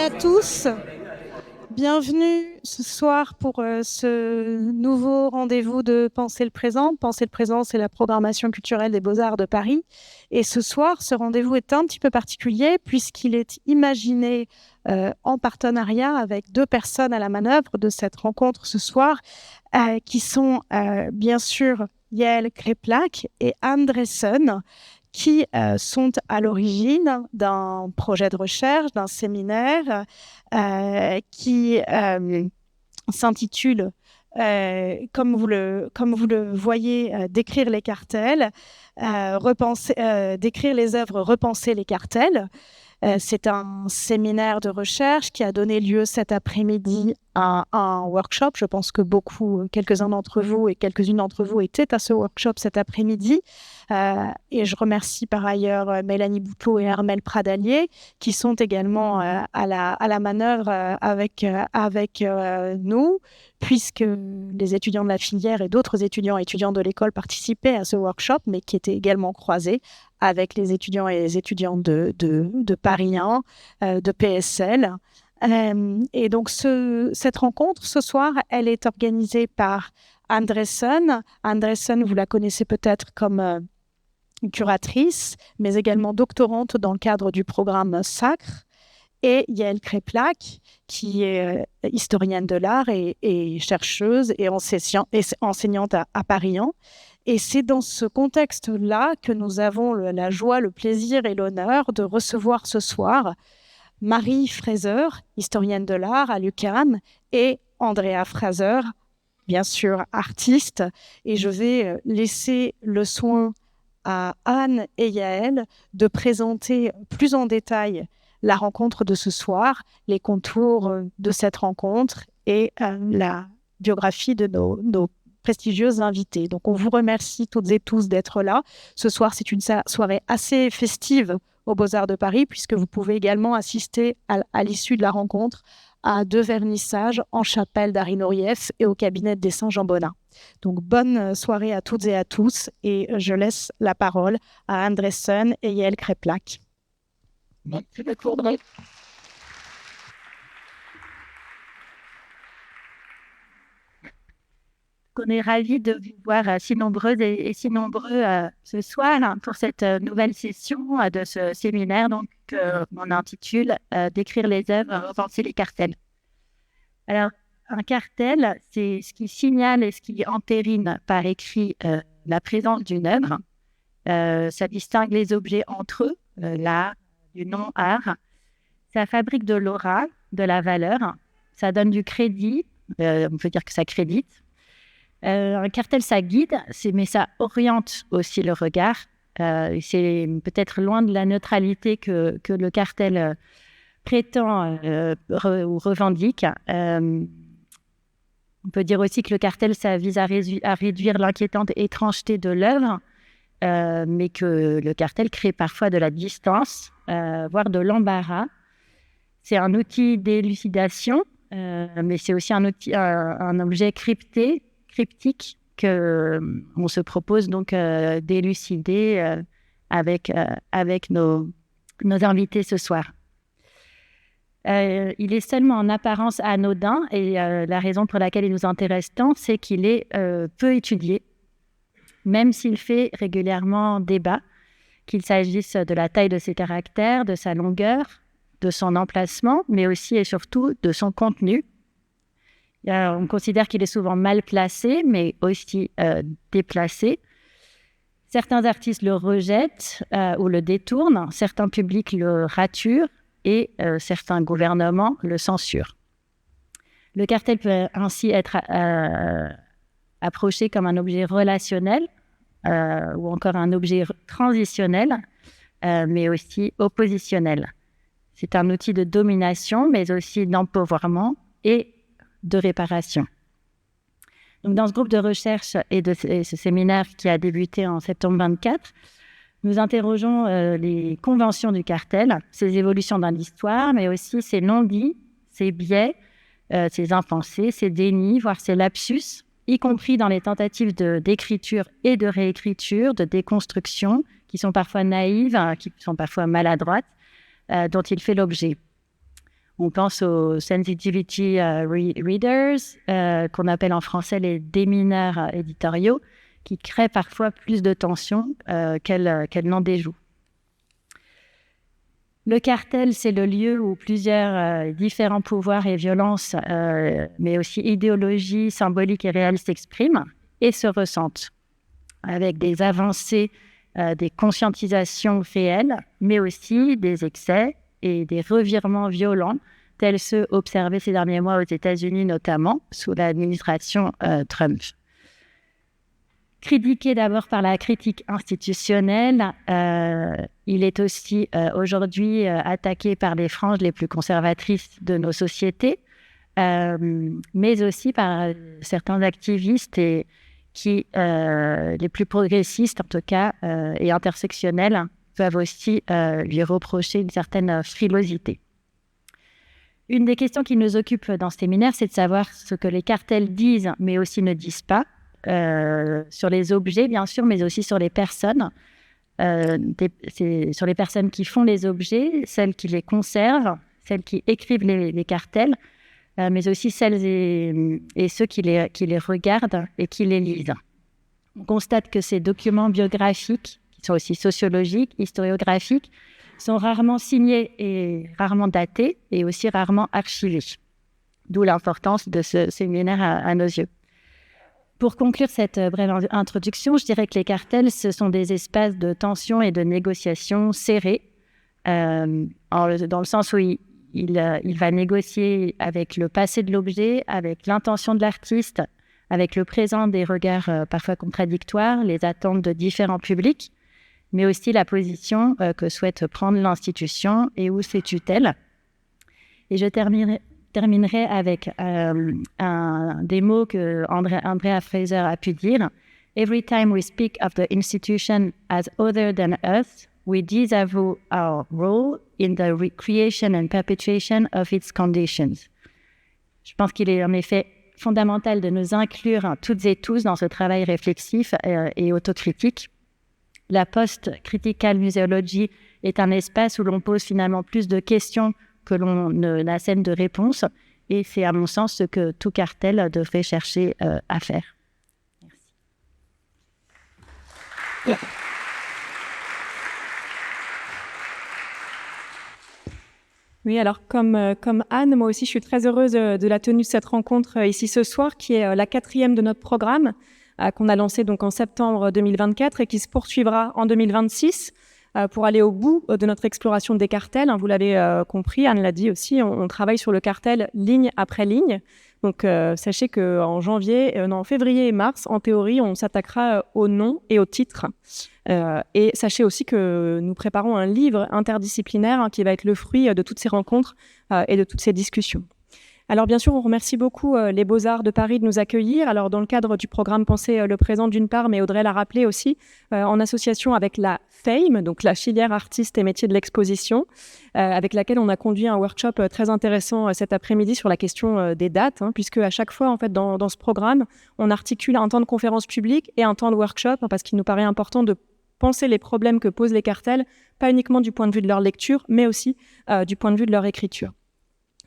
à tous. Bienvenue ce soir pour ce nouveau rendez-vous de Penser le présent. Penser le présent, c'est la programmation culturelle des Beaux-Arts de Paris. Et ce soir, ce rendez-vous est un petit peu particulier puisqu'il est imaginé en partenariat avec deux personnes à la manœuvre de cette rencontre ce soir, qui sont bien sûr Yael Kreplak et Anne Dressen, qui sont à l'origine d'un projet de recherche, d'un séminaire qui s'intitule, comme vous le voyez, Décrire les cartels, décrire les œuvres, repenser les cartels. C'est un séminaire de recherche qui a donné lieu cet après-midi à un workshop. Je pense que quelques-uns d'entre vous et quelques-unes d'entre vous étaient à ce workshop cet après-midi. Et je remercie par ailleurs Mélanie Boutelot et Armelle Pradalier qui sont également à la manœuvre avec nous, puisque les étudiants de la filière et d'autres étudiants et étudiantes de l'école participaient à ce workshop, mais qui étaient également croisés avec les étudiants et les étudiantes de Paris 1, de PSL. Et donc, cette rencontre, ce soir, elle est organisée par Anne Dressen. Anne Dressen, vous la connaissez peut-être comme curatrice, mais également doctorante dans le cadre du programme Sacre. Et Yael Kreplak, qui est historienne de l'art et chercheuse et enseignante à Paris 1. Et c'est dans ce contexte-là que nous avons la joie, le plaisir et l'honneur de recevoir ce soir Marie Fraser, historienne de l'art à l'UQAM, et Andrea Fraser, bien sûr artiste. Et je vais laisser le soin à Anne et Yael de présenter plus en détail la rencontre de ce soir, les contours de cette rencontre et la biographie de nos prestigieuses invitées. Donc, on vous remercie toutes et tous d'être là. Ce soir, c'est une soirée assez festive aux Beaux-Arts de Paris, puisque vous pouvez également assister à l'issue de la rencontre à 2 vernissages en chapelle d'Ary-Nourieff et au cabinet des Saint-Jean-Bonin. Donc, bonne soirée à toutes et à tous, et je laisse la parole à Anne Dressen et Yael Kreplak. Merci beaucoup. On est ravis de vous voir si nombreuses et si nombreux ce soir pour cette nouvelle session de ce séminaire qu'on intitule Décrire les œuvres, repenser les cartels. Alors, un cartel, c'est ce qui signale et ce qui entérine par écrit la présence d'une œuvre. Ça distingue les objets entre eux, l'art du non-art. Ça fabrique de l'aura, de la valeur. Ça donne du crédit. On peut dire que ça crédite. Un cartel, ça guide, mais ça oriente aussi le regard. C'est peut-être loin de la neutralité que le cartel prétend ou revendique. On peut dire aussi que le cartel, ça vise à réduire l'inquiétante étrangeté de l'œuvre, mais que le cartel crée parfois de la distance, voire de l'embarras. C'est un outil d'élucidation, mais c'est aussi un objet cryptique qu'on se propose donc d'élucider avec nos invités ce soir. Il est seulement en apparence anodin et la raison pour laquelle il nous intéresse tant, c'est qu'il est peu étudié, même s'il fait régulièrement débat, qu'il s'agisse de la taille de ses caractères, de sa longueur, de son emplacement, mais aussi et surtout de son contenu. On considère qu'il est souvent mal placé, mais aussi déplacé. Certains artistes le rejettent ou le détournent, certains publics le raturent et certains gouvernements le censurent. Le cartel peut ainsi être approché comme un objet relationnel ou encore un objet transitionnel, mais aussi oppositionnel. C'est un outil de domination, mais aussi d'empouvoirment et de réparation. Donc, dans ce groupe de recherche et ce séminaire qui a débuté en septembre 24, nous interrogeons les conventions du cartel, ses évolutions dans l'histoire, mais aussi ses non-dits, ses biais, ses impensés, ses dénis, voire ses lapsus, y compris dans les tentatives d'écriture et de réécriture, de déconstruction, qui sont parfois naïves, qui sont parfois maladroites, dont il fait l'objet. On pense aux sensitivity readers, qu'on appelle en français les démineurs éditoriaux, qui créent parfois plus de tensions qu'elles n'en déjouent. Le cartel, c'est le lieu où plusieurs différents pouvoirs et violences, mais aussi idéologies symboliques et réelles s'expriment et se ressentent, avec des avancées, des conscientisations réelles, mais aussi des excès et des revirements violents, tels ceux observés ces derniers mois aux États-Unis, notamment sous l'administration Trump. Critiqué d'abord par la critique institutionnelle, il est aussi aujourd'hui attaqué par les franges les plus conservatrices de nos sociétés, mais aussi par certains activistes et les plus progressistes en tout cas, et intersectionnels, peuvent aussi lui reprocher une certaine frilosité. Une des questions qui nous occupe dans ce séminaire, c'est de savoir ce que les cartels disent, mais aussi ne disent pas, sur les objets, bien sûr, mais aussi sur les personnes, sur les personnes qui font les objets, celles qui les conservent, celles qui écrivent les cartels, mais aussi celles et ceux qui les regardent et qui les lisent. On constate que ces documents biographiques, qui sont aussi sociologiques, historiographiques, sont rarement signés et rarement datés et aussi rarement archivés. D'où l'importance de ce séminaire à nos yeux. Pour conclure cette brève introduction, je dirais que les cartels, ce sont des espaces de tension et de négociation serrés, dans le sens où il va négocier avec le passé de l'objet, avec l'intention de l'artiste, avec le présent des regards parfois contradictoires, les attentes de différents publics, mais aussi la position que souhaite prendre l'institution et ou ses tutelles. Et je terminerai avec des mots que Andrea Fraser a pu dire. Every time we speak of the institution as other than us, we disavow our role in the recreation and perpetuation of its conditions. Je pense qu'il est en effet fondamental de nous inclure toutes et tous dans ce travail réflexif et autocritique. La post-critical muséologie est un espace où l'on pose finalement plus de questions que l'on n'assène de réponses, et c'est à mon sens ce que tout cartel devrait chercher à faire. Merci. Oui, alors comme Anne, moi aussi je suis très heureuse de la tenue de cette rencontre ici ce soir, qui est la 4e de notre programme, qu'on a lancé donc en septembre 2024 et qui se poursuivra en 2026 pour aller au bout de notre exploration des cartels. Vous l'avez compris, Anne l'a dit aussi, on travaille sur le cartel ligne après ligne. Donc sachez qu'en février et mars, en théorie, on s'attaquera au nom et au titre. Et sachez aussi que nous préparons un livre interdisciplinaire qui va être le fruit de toutes ces rencontres et de toutes ces discussions. Alors bien sûr, on remercie beaucoup les Beaux-Arts de Paris de nous accueillir. Alors dans le cadre du programme Penser le présent d'une part, mais Audrey l'a rappelé aussi, en association avec la FAME, donc la filière artistes et métiers de l'exposition, avec laquelle on a conduit un workshop très intéressant cet après-midi sur la question des dates, puisque à chaque fois en fait dans ce programme, on articule un temps de conférence publique et un temps de workshop, parce qu'il nous paraît important de penser les problèmes que posent les cartels, pas uniquement du point de vue de leur lecture, mais aussi du point de vue de leur écriture.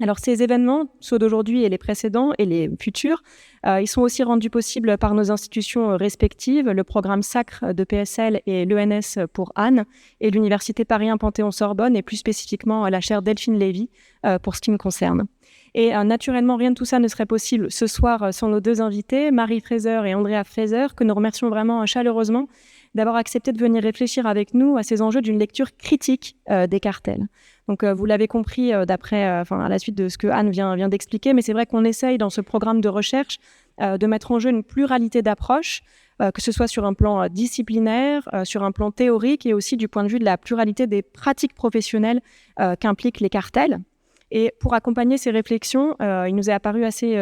Alors ces événements, ceux d'aujourd'hui et les précédents et les futurs, ils sont aussi rendus possibles par nos institutions respectives, le programme Sacre de PSL et l'ENS pour Anne, et l'Université Paris 1 Panthéon-Sorbonne, et plus spécifiquement la chaire Delphine Lévy pour ce qui me concerne. Et naturellement, rien de tout ça ne serait possible ce soir sans nos deux invités, Marie Fraser et Andrea Fraser, que nous remercions vraiment chaleureusement d'avoir accepté de venir réfléchir avec nous à ces enjeux d'une lecture critique des cartels. Donc vous l'avez compris à la suite de ce que Anne vient d'expliquer, mais c'est vrai qu'on essaye dans ce programme de recherche de mettre en jeu une pluralité d'approches, que ce soit sur un plan disciplinaire, sur un plan théorique et aussi du point de vue de la pluralité des pratiques professionnelles qu'impliquent les cartels. Et pour accompagner ces réflexions, il nous est apparu assez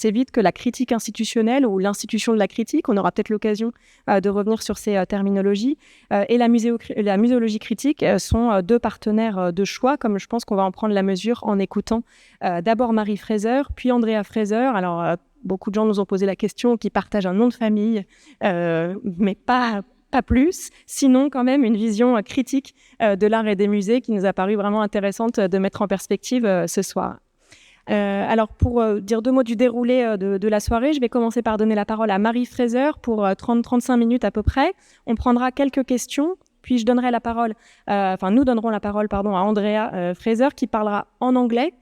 vite que la critique institutionnelle ou l'institution de la critique, on aura peut-être l'occasion de revenir sur ces terminologies, et la muséologie critique sont deux partenaires de choix, comme je pense qu'on va en prendre la mesure en écoutant d'abord Marie Fraser, puis Andrea Fraser. Alors, beaucoup de gens nous ont posé la question, qui partagent un nom de famille, mais pas pas plus, sinon quand même une vision critique de l'art et des musées qui nous a paru vraiment intéressante de mettre en perspective ce soir. Alors, pour dire 2 mots du déroulé de la soirée, je vais commencer par donner la parole à Marie Fraser pour 30-35 minutes à peu près. On prendra quelques questions, puis je donnerai la parole, nous donnerons la parole à Andrea Fraser qui parlera en anglais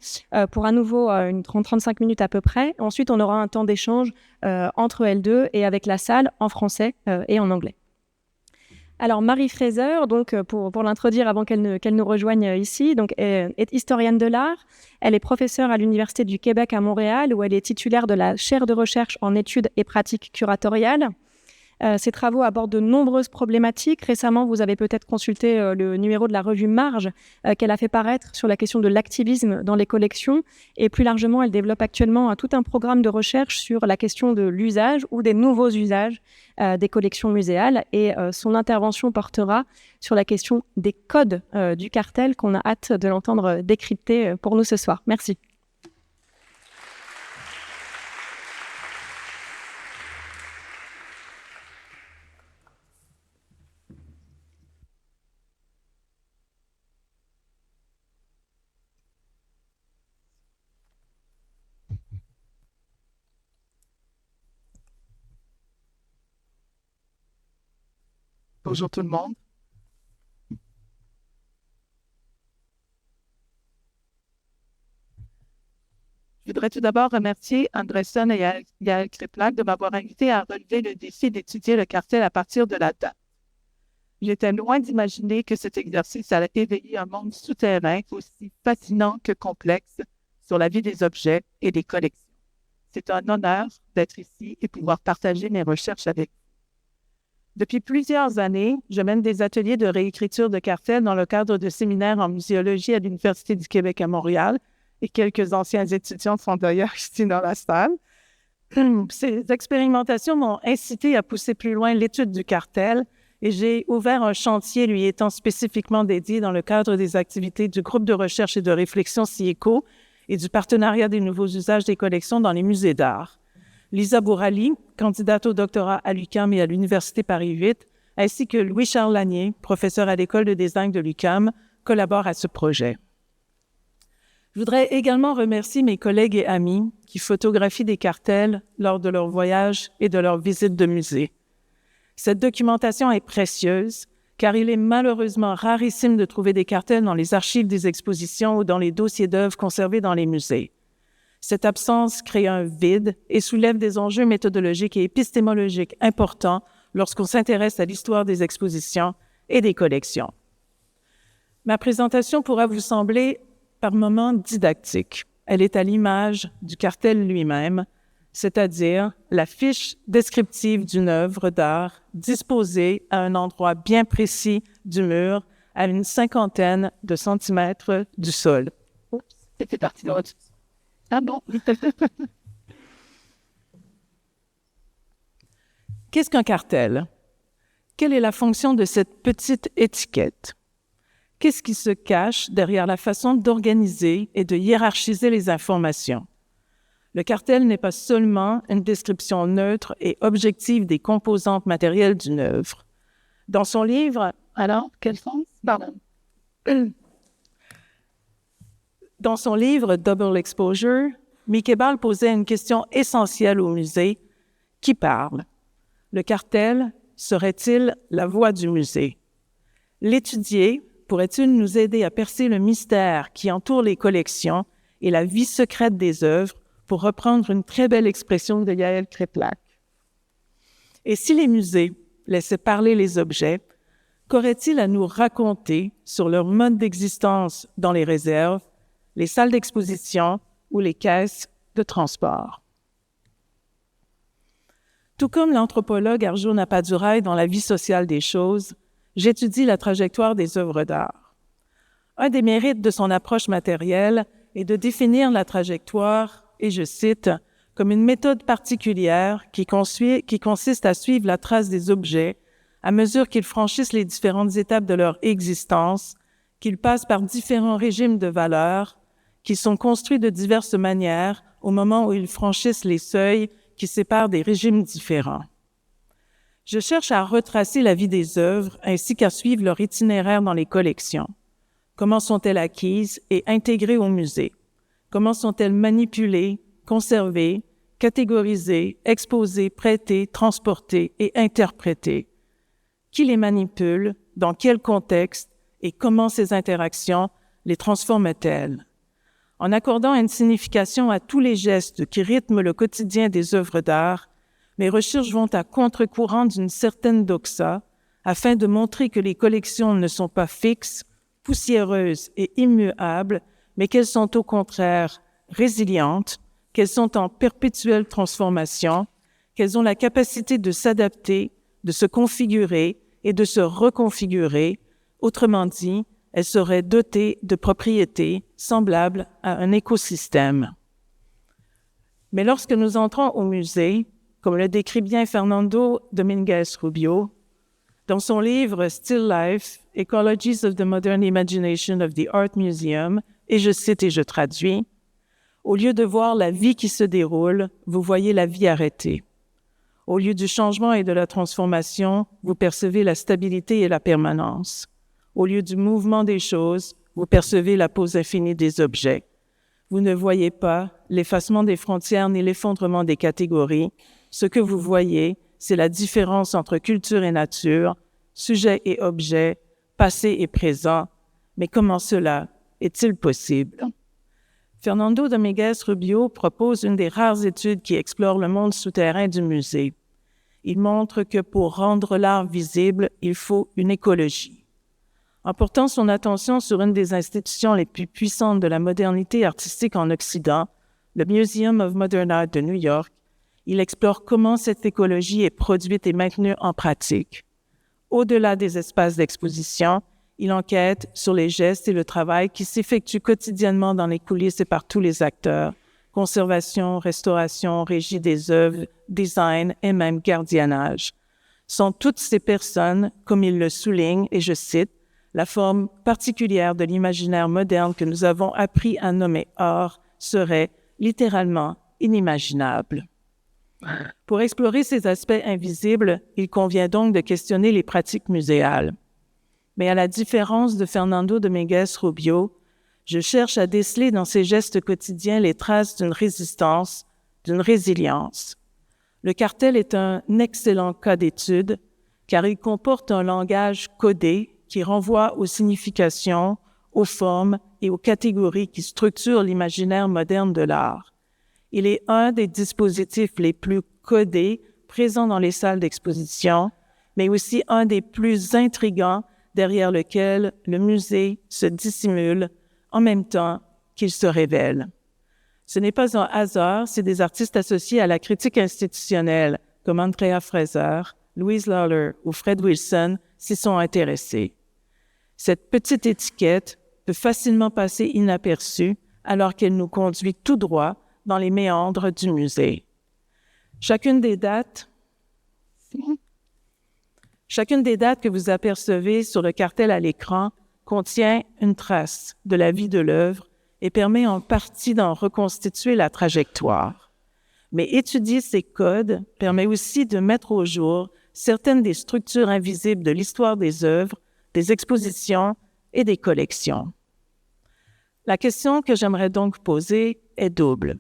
pour à nouveau une 30-35 minutes à peu près. Ensuite, on aura un temps d'échange entre elles deux et avec la salle en français et en anglais. Alors, Marie Fraser, donc, pour l'introduire avant qu'elle nous rejoigne ici, donc, est historienne de l'art. Elle est professeure à l'Université du Québec à Montréal, où elle est titulaire de la chaire de recherche en études et pratiques curatoriales. Ses travaux abordent de nombreuses problématiques. Récemment, vous avez peut-être consulté le numéro de la revue Marge qu'elle a fait paraître sur la question de l'activisme dans les collections. Et plus largement, elle développe actuellement tout un programme de recherche sur la question de l'usage ou des nouveaux usages des collections muséales. Et son intervention portera sur la question des codes du cartel qu'on a hâte de l'entendre décrypter pour nous ce soir. Merci. Bonjour tout le monde. Je voudrais tout d'abord remercier Andresen et Yael Kreplak de m'avoir invité à relever le défi d'étudier le cartel à partir de la date. J'étais loin d'imaginer que cet exercice allait éveiller un monde souterrain aussi fascinant que complexe sur la vie des objets et des collections. C'est un honneur d'être ici et pouvoir partager mes recherches avec vous. Depuis plusieurs années, je mène des ateliers de réécriture de cartels dans le cadre de séminaires en muséologie à l'Université du Québec à Montréal et quelques anciens étudiants sont d'ailleurs ici dans la salle. Ces expérimentations m'ont incité à pousser plus loin l'étude du cartel et j'ai ouvert un chantier lui étant spécifiquement dédié dans le cadre des activités du groupe de recherche et de réflexion CIECO et du partenariat des nouveaux usages des collections dans les musées d'art. Lisa Bourali, candidate au doctorat à l'UQAM et à l'Université Paris 8, ainsi que Louis-Charles Lanier, professeur à l'École de design de l'UQAM, collaborent à ce projet. Je voudrais également remercier mes collègues et amis qui photographient des cartels lors de leurs voyages et de leurs visites de musées. Cette documentation est précieuse car il est malheureusement rarissime de trouver des cartels dans les archives des expositions ou dans les dossiers d'œuvres conservés dans les musées. Cette absence crée un vide et soulève des enjeux méthodologiques et épistémologiques importants lorsqu'on s'intéresse à l'histoire des expositions et des collections. Ma présentation pourra vous sembler par moments didactique. Elle est à l'image du cartel lui-même, c'est-à-dire la fiche descriptive d'une œuvre d'art disposée à un endroit bien précis du mur, à une 50aine de centimètres du sol. Oups, c'était parti de l'autre. Ah bon? Qu'est-ce qu'un cartel? Quelle est la fonction de cette petite étiquette? Qu'est-ce qui se cache derrière la façon d'organiser et de hiérarchiser les informations? Le cartel n'est pas seulement une description neutre et objective des composantes matérielles d'une œuvre. Dans son livre, alors, quel sens? Pardon. Dans son livre « Double Exposure », Mieke Ball posait une question essentielle au musée. Qui parle? Le cartel serait-il la voix du musée? L'étudier pourrait-il nous aider à percer le mystère qui entoure les collections et la vie secrète des œuvres, pour reprendre une très belle expression de Yael Kreplak? Et si les musées laissaient parler les objets, qu'auraient-ils à nous raconter sur leur mode d'existence dans les réserves, les salles d'exposition ou les caisses de transport? Tout comme l'anthropologue Arjuna Padurai dans La vie sociale des choses, j'étudie la trajectoire des œuvres d'art. Un des mérites de son approche matérielle est de définir la trajectoire, et je cite, comme une méthode particulière qui consiste à suivre la trace des objets à mesure qu'ils franchissent les différentes étapes de leur existence, qu'ils passent par différents régimes de valeurs, qui sont construits de diverses manières au moment où ils franchissent les seuils qui séparent des régimes différents. Je cherche à retracer la vie des œuvres ainsi qu'à suivre leur itinéraire dans les collections. Comment sont-elles acquises et intégrées au musée? Comment sont-elles manipulées, conservées, catégorisées, exposées, prêtées, transportées et interprétées? Qui les manipule, dans quel contexte et comment ces interactions les transforment-elles? En accordant une signification à tous les gestes qui rythment le quotidien des œuvres d'art, mes recherches vont à contre-courant d'une certaine doxa afin de montrer que les collections ne sont pas fixes, poussiéreuses et immuables, mais qu'elles sont au contraire résilientes, qu'elles sont en perpétuelle transformation, qu'elles ont la capacité de s'adapter, de se configurer et de se reconfigurer. Autrement dit, elles seraient dotées de propriétés semblables à un écosystème. Mais lorsque nous entrons au musée, comme le décrit bien Fernando Dominguez Rubio, dans son livre Still Life, Ecologies of the Modern Imagination of the Art Museum, et je cite et je traduis, « Au lieu de voir la vie qui se déroule, vous voyez la vie arrêtée. Au lieu du changement et de la transformation, vous percevez la stabilité et la permanence. Au lieu du mouvement des choses, vous percevez la pose infinie des objets. Vous ne voyez pas l'effacement des frontières ni l'effondrement des catégories. Ce que vous voyez, c'est la différence entre culture et nature, sujet et objet, passé et présent. Mais comment cela est-il possible? » Fernando Dominguez Rubio propose une des rares études qui explore le monde souterrain du musée. Il montre que pour rendre l'art visible, il faut une écologie. En portant son attention sur une des institutions les plus puissantes de la modernité artistique en Occident, le Museum of Modern Art de New York, il explore comment cette écologie est produite et maintenue en pratique. Au-delà des espaces d'exposition, il enquête sur les gestes et le travail qui s'effectuent quotidiennement dans les coulisses et par tous les acteurs, conservation, restauration, régie des œuvres, design et même gardiennage. Sont toutes ces personnes, comme il le souligne, et je cite, la forme particulière de l'imaginaire moderne que nous avons appris à nommer art serait littéralement inimaginable. Pour explorer ces aspects invisibles, il convient donc de questionner les pratiques muséales. Mais à la différence de Fernando Dominguez Rubio, je cherche à déceler dans ces gestes quotidiens les traces d'une résistance, d'une résilience. Le cartel est un excellent cas d'étude car il comporte un langage codé qui renvoie aux significations, aux formes et aux catégories qui structurent l'imaginaire moderne de l'art. Il est un des dispositifs les plus codés présents dans les salles d'exposition, mais aussi un des plus intrigants derrière lequel le musée se dissimule en même temps qu'il se révèle. Ce n'est pas un hasard si des artistes associés à la critique institutionnelle comme Andrea Fraser, Louise Lawler ou Fred Wilson s'y sont intéressés. Cette petite étiquette peut facilement passer inaperçue alors qu'elle nous conduit tout droit dans les méandres du musée. Chacune des dates que vous apercevez sur le cartel à l'écran contient une trace de la vie de l'œuvre et permet en partie d'en reconstituer la trajectoire. Mais étudier ces codes permet aussi de mettre au jour certaines des structures invisibles de l'histoire des œuvres, des expositions et des collections. La question que j'aimerais donc poser est double.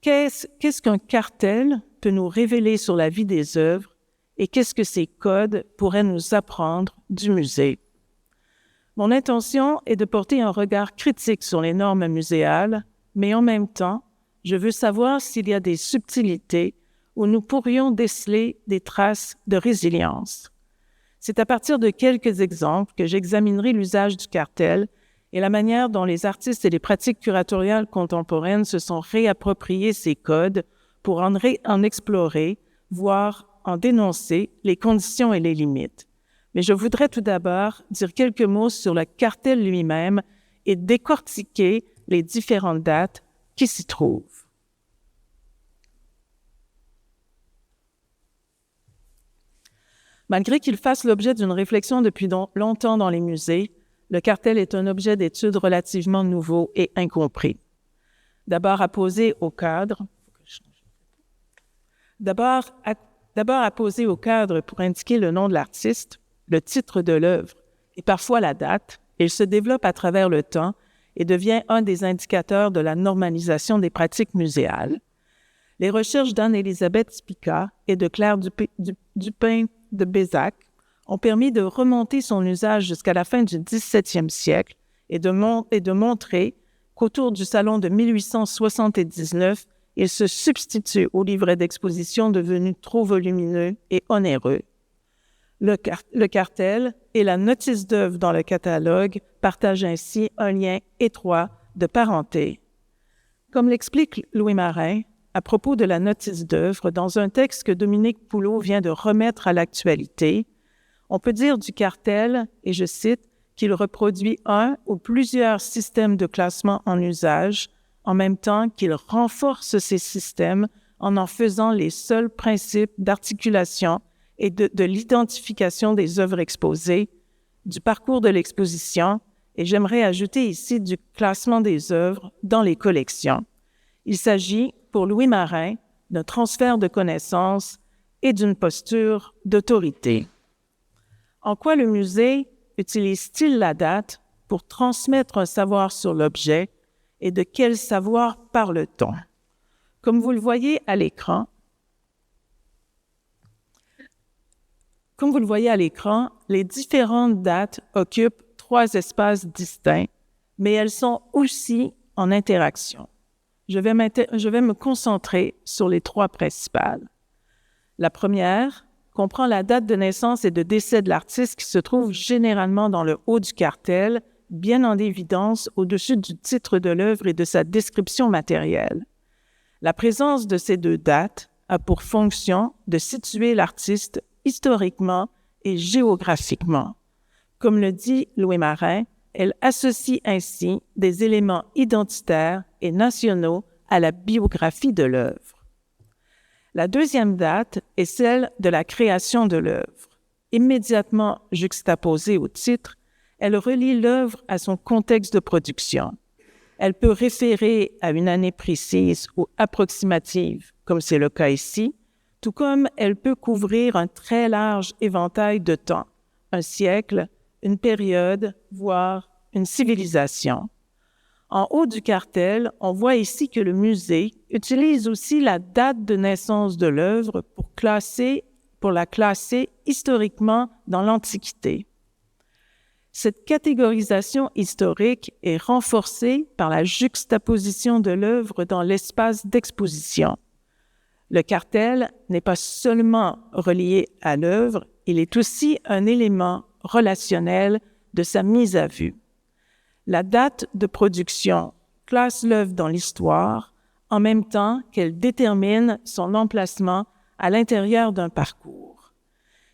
Qu'est-ce qu'un cartel peut nous révéler sur la vie des œuvres et qu'est-ce que ces codes pourraient nous apprendre du musée? Mon intention est de porter un regard critique sur les normes muséales, mais en même temps, je veux savoir s'il y a des subtilités où nous pourrions déceler des traces de résilience. C'est à partir de quelques exemples que j'examinerai l'usage du cartel et la manière dont les artistes et les pratiques curatoriales contemporaines se sont réappropriés ces codes pour en explorer, voire en dénoncer les conditions et les limites. Mais je voudrais tout d'abord dire quelques mots sur le cartel lui-même et décortiquer les différentes dates qui s'y trouvent. Malgré qu'il fasse l'objet d'une réflexion depuis longtemps dans les musées, le cartel est un objet d'étude relativement nouveau et incompris. D'abord apposé au cadre d'abord apposé au cadre pour indiquer le nom de l'artiste, le titre de l'œuvre et parfois la date. Il se développe à travers le temps et devient un des indicateurs de la normalisation des pratiques muséales. Les recherches d'Anne-Élisabeth Spica et de Claire Dupin de Bézac ont permis de remonter son usage jusqu'à la fin du XVIIe siècle et de montrer qu'autour du salon de 1879, il se substitue au livret d'exposition devenu trop volumineux et onéreux. Le cartel et la notice d'œuvre dans le catalogue partagent ainsi un lien étroit de parenté. Comme l'explique Louis Marin à propos de la notice d'œuvre dans un texte que Dominique Poulot vient de remettre à l'actualité, on peut dire du cartel, et je cite, qu'il reproduit un ou plusieurs systèmes de classement en usage, en même temps qu'il renforce ces systèmes en faisant les seuls principes d'articulation et de l'identification des œuvres exposées, du parcours de l'exposition, et j'aimerais ajouter ici du classement des œuvres dans les collections. Il s'agit, pour Louis Marin, d'un transfert de connaissances et d'une posture d'autorité. En quoi le musée utilise-t-il la date pour transmettre un savoir sur l'objet et de quel savoir parle-t-on? Comme vous le voyez à l'écran, les différentes dates occupent 3 espaces distincts, mais elles sont aussi en interaction. Je vais me concentrer sur les 3 principales. La première comprend la date de naissance et de décès de l'artiste qui se trouve généralement dans le haut du cartel, bien en évidence au-dessus du titre de l'œuvre et de sa description matérielle. La présence de ces 2 dates a pour fonction de situer l'artiste historiquement et géographiquement. Comme le dit Louis Marin, elle associe ainsi des éléments identitaires et nationaux à la biographie de l'œuvre. La deuxième date est celle de la création de l'œuvre. Immédiatement juxtaposée au titre, elle relie l'œuvre à son contexte de production. Elle peut référer à une année précise ou approximative, comme c'est le cas ici, tout comme elle peut couvrir un très large éventail de temps, un siècle, une période, voire une civilisation. En haut du cartel, on voit ici que le musée utilise aussi la date de naissance de l'œuvre pour la classer historiquement dans l'Antiquité. Cette catégorisation historique est renforcée par la juxtaposition de l'œuvre dans l'espace d'exposition. Le cartel n'est pas seulement relié à l'œuvre, il est aussi un élément relationnel de sa mise à vue. La date de production classe l'œuvre dans l'histoire en même temps qu'elle détermine son emplacement à l'intérieur d'un parcours.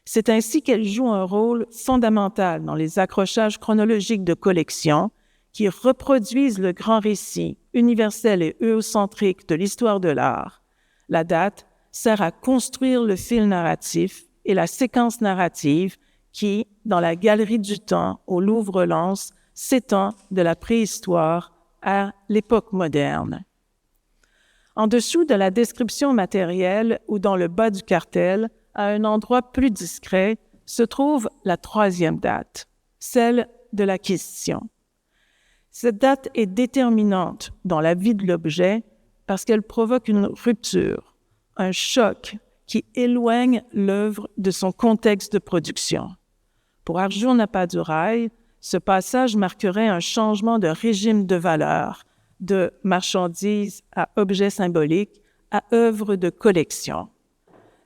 C'est ainsi qu'elle joue un rôle fondamental dans les accrochages chronologiques de collection qui reproduisent le grand récit universel et œocentrique de l'histoire de l'art. La date sert à construire le fil narratif et la séquence narrative qui, dans la galerie du temps au Louvre-Lens, s'étend de la préhistoire à l'époque moderne. En dessous de la description matérielle ou dans le bas du cartel, à un endroit plus discret, se trouve la 3e date, celle de l'acquisition. Cette date est déterminante dans la vie de l'objet parce qu'elle provoque une rupture, un choc qui éloigne l'œuvre de son contexte de production. Pour Arjun Appadurai, ce passage marquerait un changement de régime de valeur, de marchandise à objet symbolique, à œuvre de collection.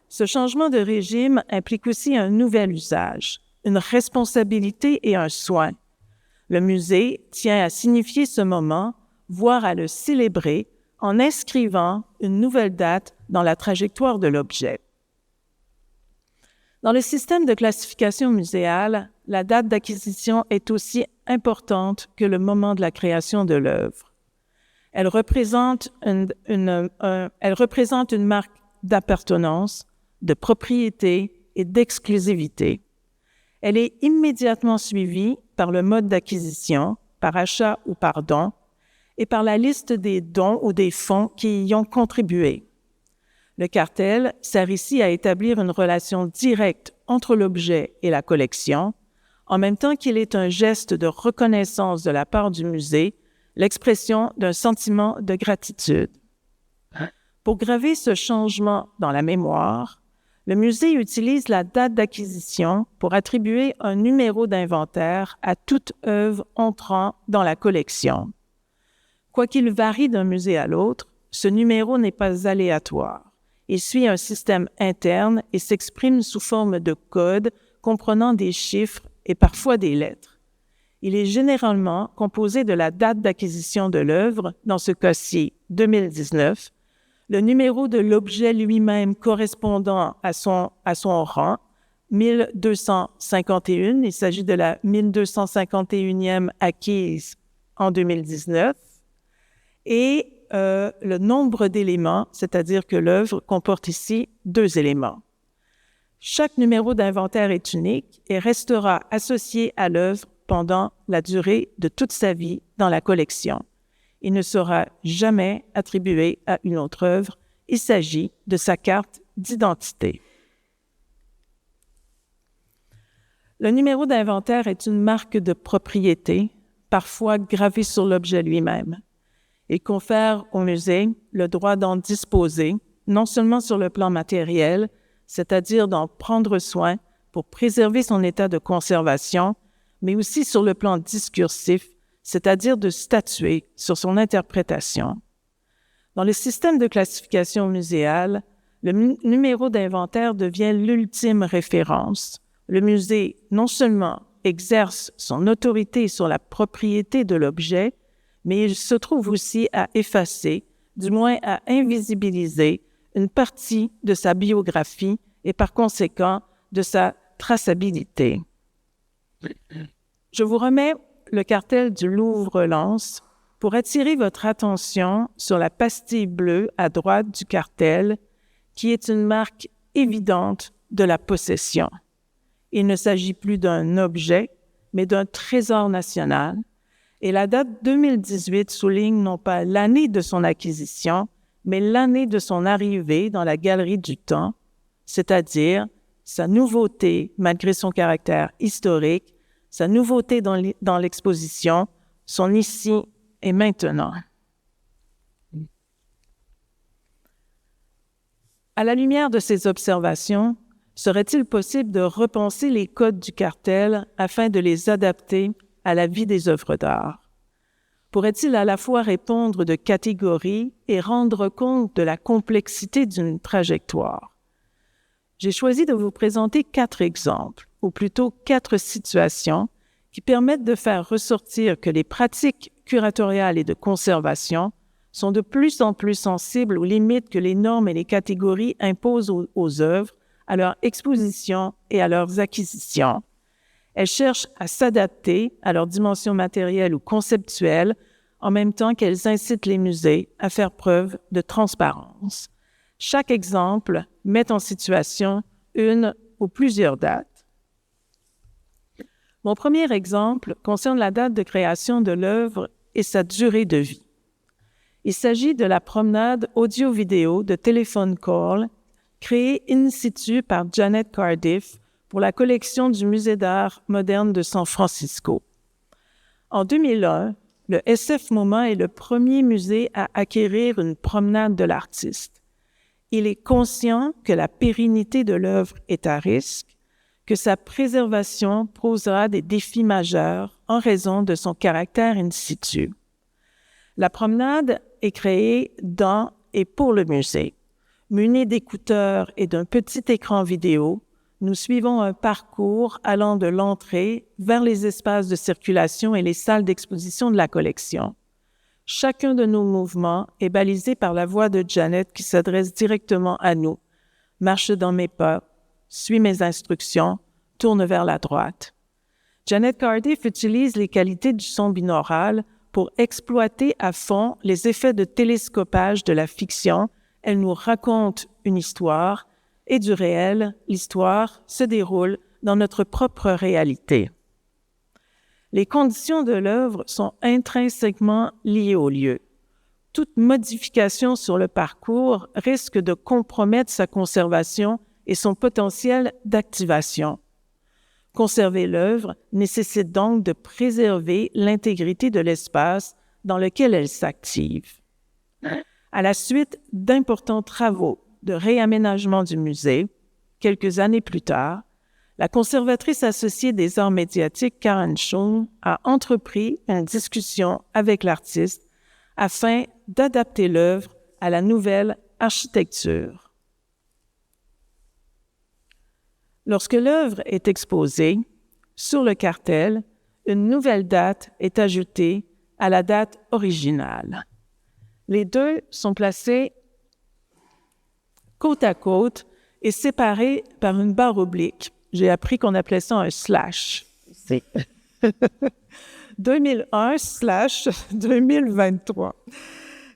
Ce changement de régime implique aussi un nouvel usage, une responsabilité et un soin. Le musée tient à signifier ce moment, voire à le célébrer, en inscrivant une nouvelle date dans la trajectoire de l'objet. Dans le système de classification muséale, la date d'acquisition est aussi importante que le moment de la création de l'œuvre. Elle représente une marque d'appartenance, de propriété et d'exclusivité. Elle est immédiatement suivie par le mode d'acquisition, par achat ou par don, et par la liste des dons ou des fonds qui y ont contribué. Le cartel sert ici à établir une relation directe entre l'objet et la collection, en même temps qu'il est un geste de reconnaissance de la part du musée, l'expression d'un sentiment de gratitude. Pour graver ce changement dans la mémoire, le musée utilise la date d'acquisition pour attribuer un numéro d'inventaire à toute œuvre entrant dans la collection. Quoiqu'il varie d'un musée à l'autre, ce numéro n'est pas aléatoire. Il suit un système interne et s'exprime sous forme de code comprenant des chiffres et parfois des lettres. Il est généralement composé de la date d'acquisition de l'œuvre, dans ce cas-ci 2019, le numéro de l'objet lui-même correspondant à son rang, 1251, il s'agit de la 1251e acquise en 2019, et le nombre d'éléments, c'est-à-dire que l'œuvre comporte ici 2 éléments. Chaque numéro d'inventaire est unique et restera associé à l'œuvre pendant la durée de toute sa vie dans la collection. Il ne sera jamais attribué à une autre œuvre. Il s'agit de sa carte d'identité. Le numéro d'inventaire est une marque de propriété, parfois gravée sur l'objet lui-même. Il confère au musée le droit d'en disposer, non seulement sur le plan matériel, c'est-à-dire d'en prendre soin pour préserver son état de conservation, mais aussi sur le plan discursif, c'est-à-dire de statuer sur son interprétation. Dans le système de classification muséale, le numéro d'inventaire devient l'ultime référence. Le musée non seulement exerce son autorité sur la propriété de l'objet, mais il se trouve aussi à effacer, du moins à invisibiliser, une partie de sa biographie et par conséquent de sa traçabilité. Je vous remets le cartel du Louvre-Lens pour attirer votre attention sur la pastille bleue à droite du cartel, qui est une marque évidente de la possession. Il ne s'agit plus d'un objet, mais d'un trésor national, et la date 2018 souligne non pas l'année de son acquisition, mais l'année de son arrivée dans la galerie du temps, c'est-à-dire sa nouveauté malgré son caractère historique, sa nouveauté dans l'exposition, son ici et maintenant. À la lumière de ces observations, serait-il possible de repenser les codes du cartel afin de les adapter à la vie des œuvres d'art? Pourrait-il à la fois répondre de catégories et rendre compte de la complexité d'une trajectoire? J'ai choisi de vous présenter 4 exemples, ou plutôt 4 situations, qui permettent de faire ressortir que les pratiques curatoriales et de conservation sont de plus en plus sensibles aux limites que les normes et les catégories imposent aux œuvres, à leur exposition et à leurs acquisitions. Elles cherchent à s'adapter à leurs dimensions matérielles ou conceptuelles, en même temps qu'elles incitent les musées à faire preuve de transparence. Chaque exemple met en situation une ou plusieurs dates. Mon premier exemple concerne la date de création de l'œuvre et sa durée de vie. Il s'agit de la promenade audio-vidéo de Telephone Call créée in situ par Janet Cardiff pour la collection du Musée d'art moderne de San Francisco. En 2001, le SF MoMA est le premier musée à acquérir une promenade de l'artiste. Il est conscient que la pérennité de l'œuvre est à risque, que sa préservation posera des défis majeurs en raison de son caractère in situ. La promenade est créée dans et pour le musée. Munis d'écouteurs et d'un petit écran vidéo, nous suivons un parcours allant de l'entrée vers les espaces de circulation et les salles d'exposition de la collection. Chacun de nos mouvements est balisé par la voix de Janet qui s'adresse directement à nous. Marche dans mes pas, suis mes instructions, tourne vers la droite. Janet Cardiff utilise les qualités du son binaural pour exploiter à fond les effets de télescopage de la fiction. Elle nous raconte une histoire et du réel, l'histoire se déroule dans notre propre réalité. Les conditions de l'œuvre sont intrinsèquement liées au lieu. toute modification sur le parcours risque de compromettre sa conservation et son potentiel d'activation. Conserver l'œuvre nécessite donc de préserver l'intégrité de l'espace dans lequel elle s'active. À la suite d'importants travaux de réaménagement du musée, quelques années plus tard, la conservatrice associée des arts médiatiques Karen Schoen a entrepris une discussion avec l'artiste afin d'adapter l'œuvre à la nouvelle architecture. Lorsque l'œuvre est exposée, sur le cartel, une nouvelle date est ajoutée à la date originale. Les deux sont placés côte à côte et séparés par une barre oblique. J'ai appris qu'on appelait ça un slash. 2001/2023.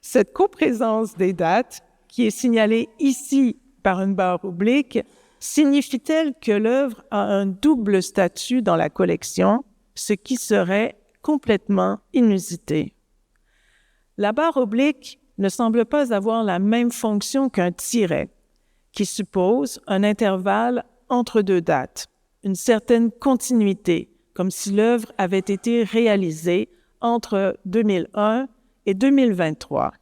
Cette coprésence des dates, qui est signalée ici par une barre oblique, signifie-t-elle que l'œuvre a un double statut dans la collection, ce qui serait complètement inusité? La barre oblique ne semble pas avoir la même fonction qu'un tiret, qui suppose un intervalle entre deux dates, une certaine continuité, comme si l'œuvre avait été réalisée entre 2001 et 2023.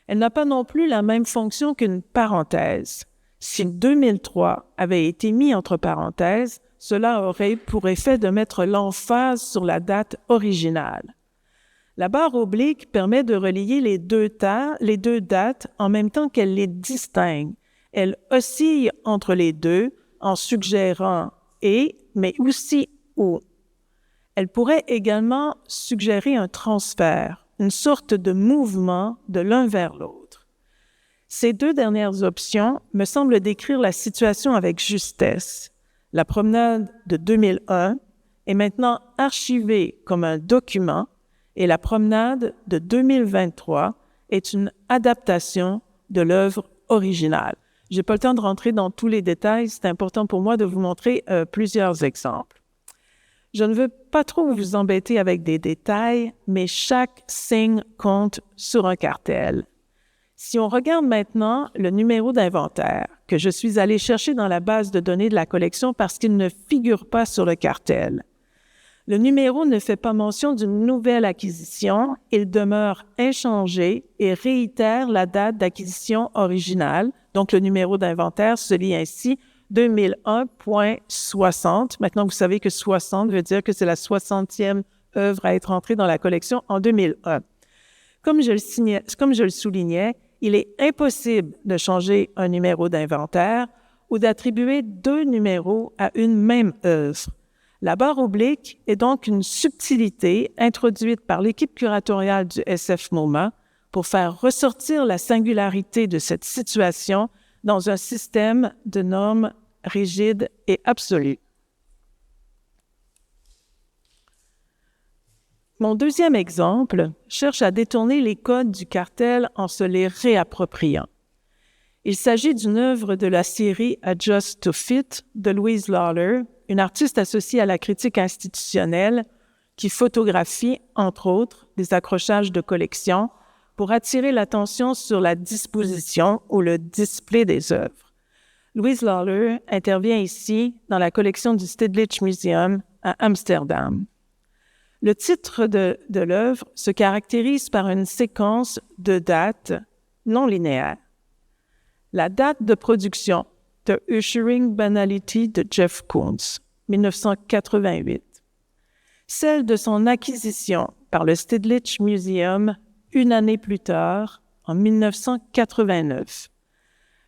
Elle n'a pas non plus la même fonction qu'une parenthèse. Si 2003 avait été mis entre parenthèses, cela aurait pour effet de mettre l'emphase sur la date originale. La barre oblique permet de relier les deux dates en même temps qu'elle les distingue. Elle oscille entre les deux en suggérant « et », mais aussi « ou ». Elle pourrait également suggérer un transfert, une sorte de mouvement de l'un vers l'autre. Ces deux dernières options me semblent décrire la situation avec justesse. La promenade de 2001 est maintenant archivée comme un document et la promenade de 2023 est une adaptation de l'œuvre originale. Je n'ai pas le temps de rentrer dans tous les détails, c'est important pour moi de vous montrer plusieurs exemples. Je ne veux pas trop vous embêter avec des détails, mais chaque signe compte sur un cartel. Si on regarde maintenant le numéro d'inventaire que je suis allée chercher dans la base de données de la collection parce qu'il ne figure pas sur le cartel, le numéro ne fait pas mention d'une nouvelle acquisition, il demeure inchangé et réitère la date d'acquisition originale. Donc, le numéro d'inventaire se lit ainsi 2001.60. Maintenant, vous savez que 60 veut dire que c'est la 60e œuvre à être entrée dans la collection en 2001. Comme je le soulignais, il est impossible de changer un numéro d'inventaire ou d'attribuer deux numéros à une même œuvre. La barre oblique est donc une subtilité introduite par l'équipe curatoriale du SF MoMA pour faire ressortir la singularité de cette situation dans un système de normes rigides et absolues. Mon deuxième exemple cherche à détourner les codes du cartel en se les réappropriant. Il s'agit d'une œuvre de la série Adjust to Fit de Louise Lawler, une artiste associée à la critique institutionnelle qui photographie, entre autres, des accrochages de collection pour attirer l'attention sur la disposition ou le display des œuvres. Louise Lawler intervient ici dans la collection du Stedelijk Museum à Amsterdam. Le titre de l'œuvre se caractérise par une séquence de dates non linéaires. La date de production, The Ushering Banality de Jeff Koons, 1988. Celle de son acquisition par le Stedelijk Museum une année plus tard, en 1989.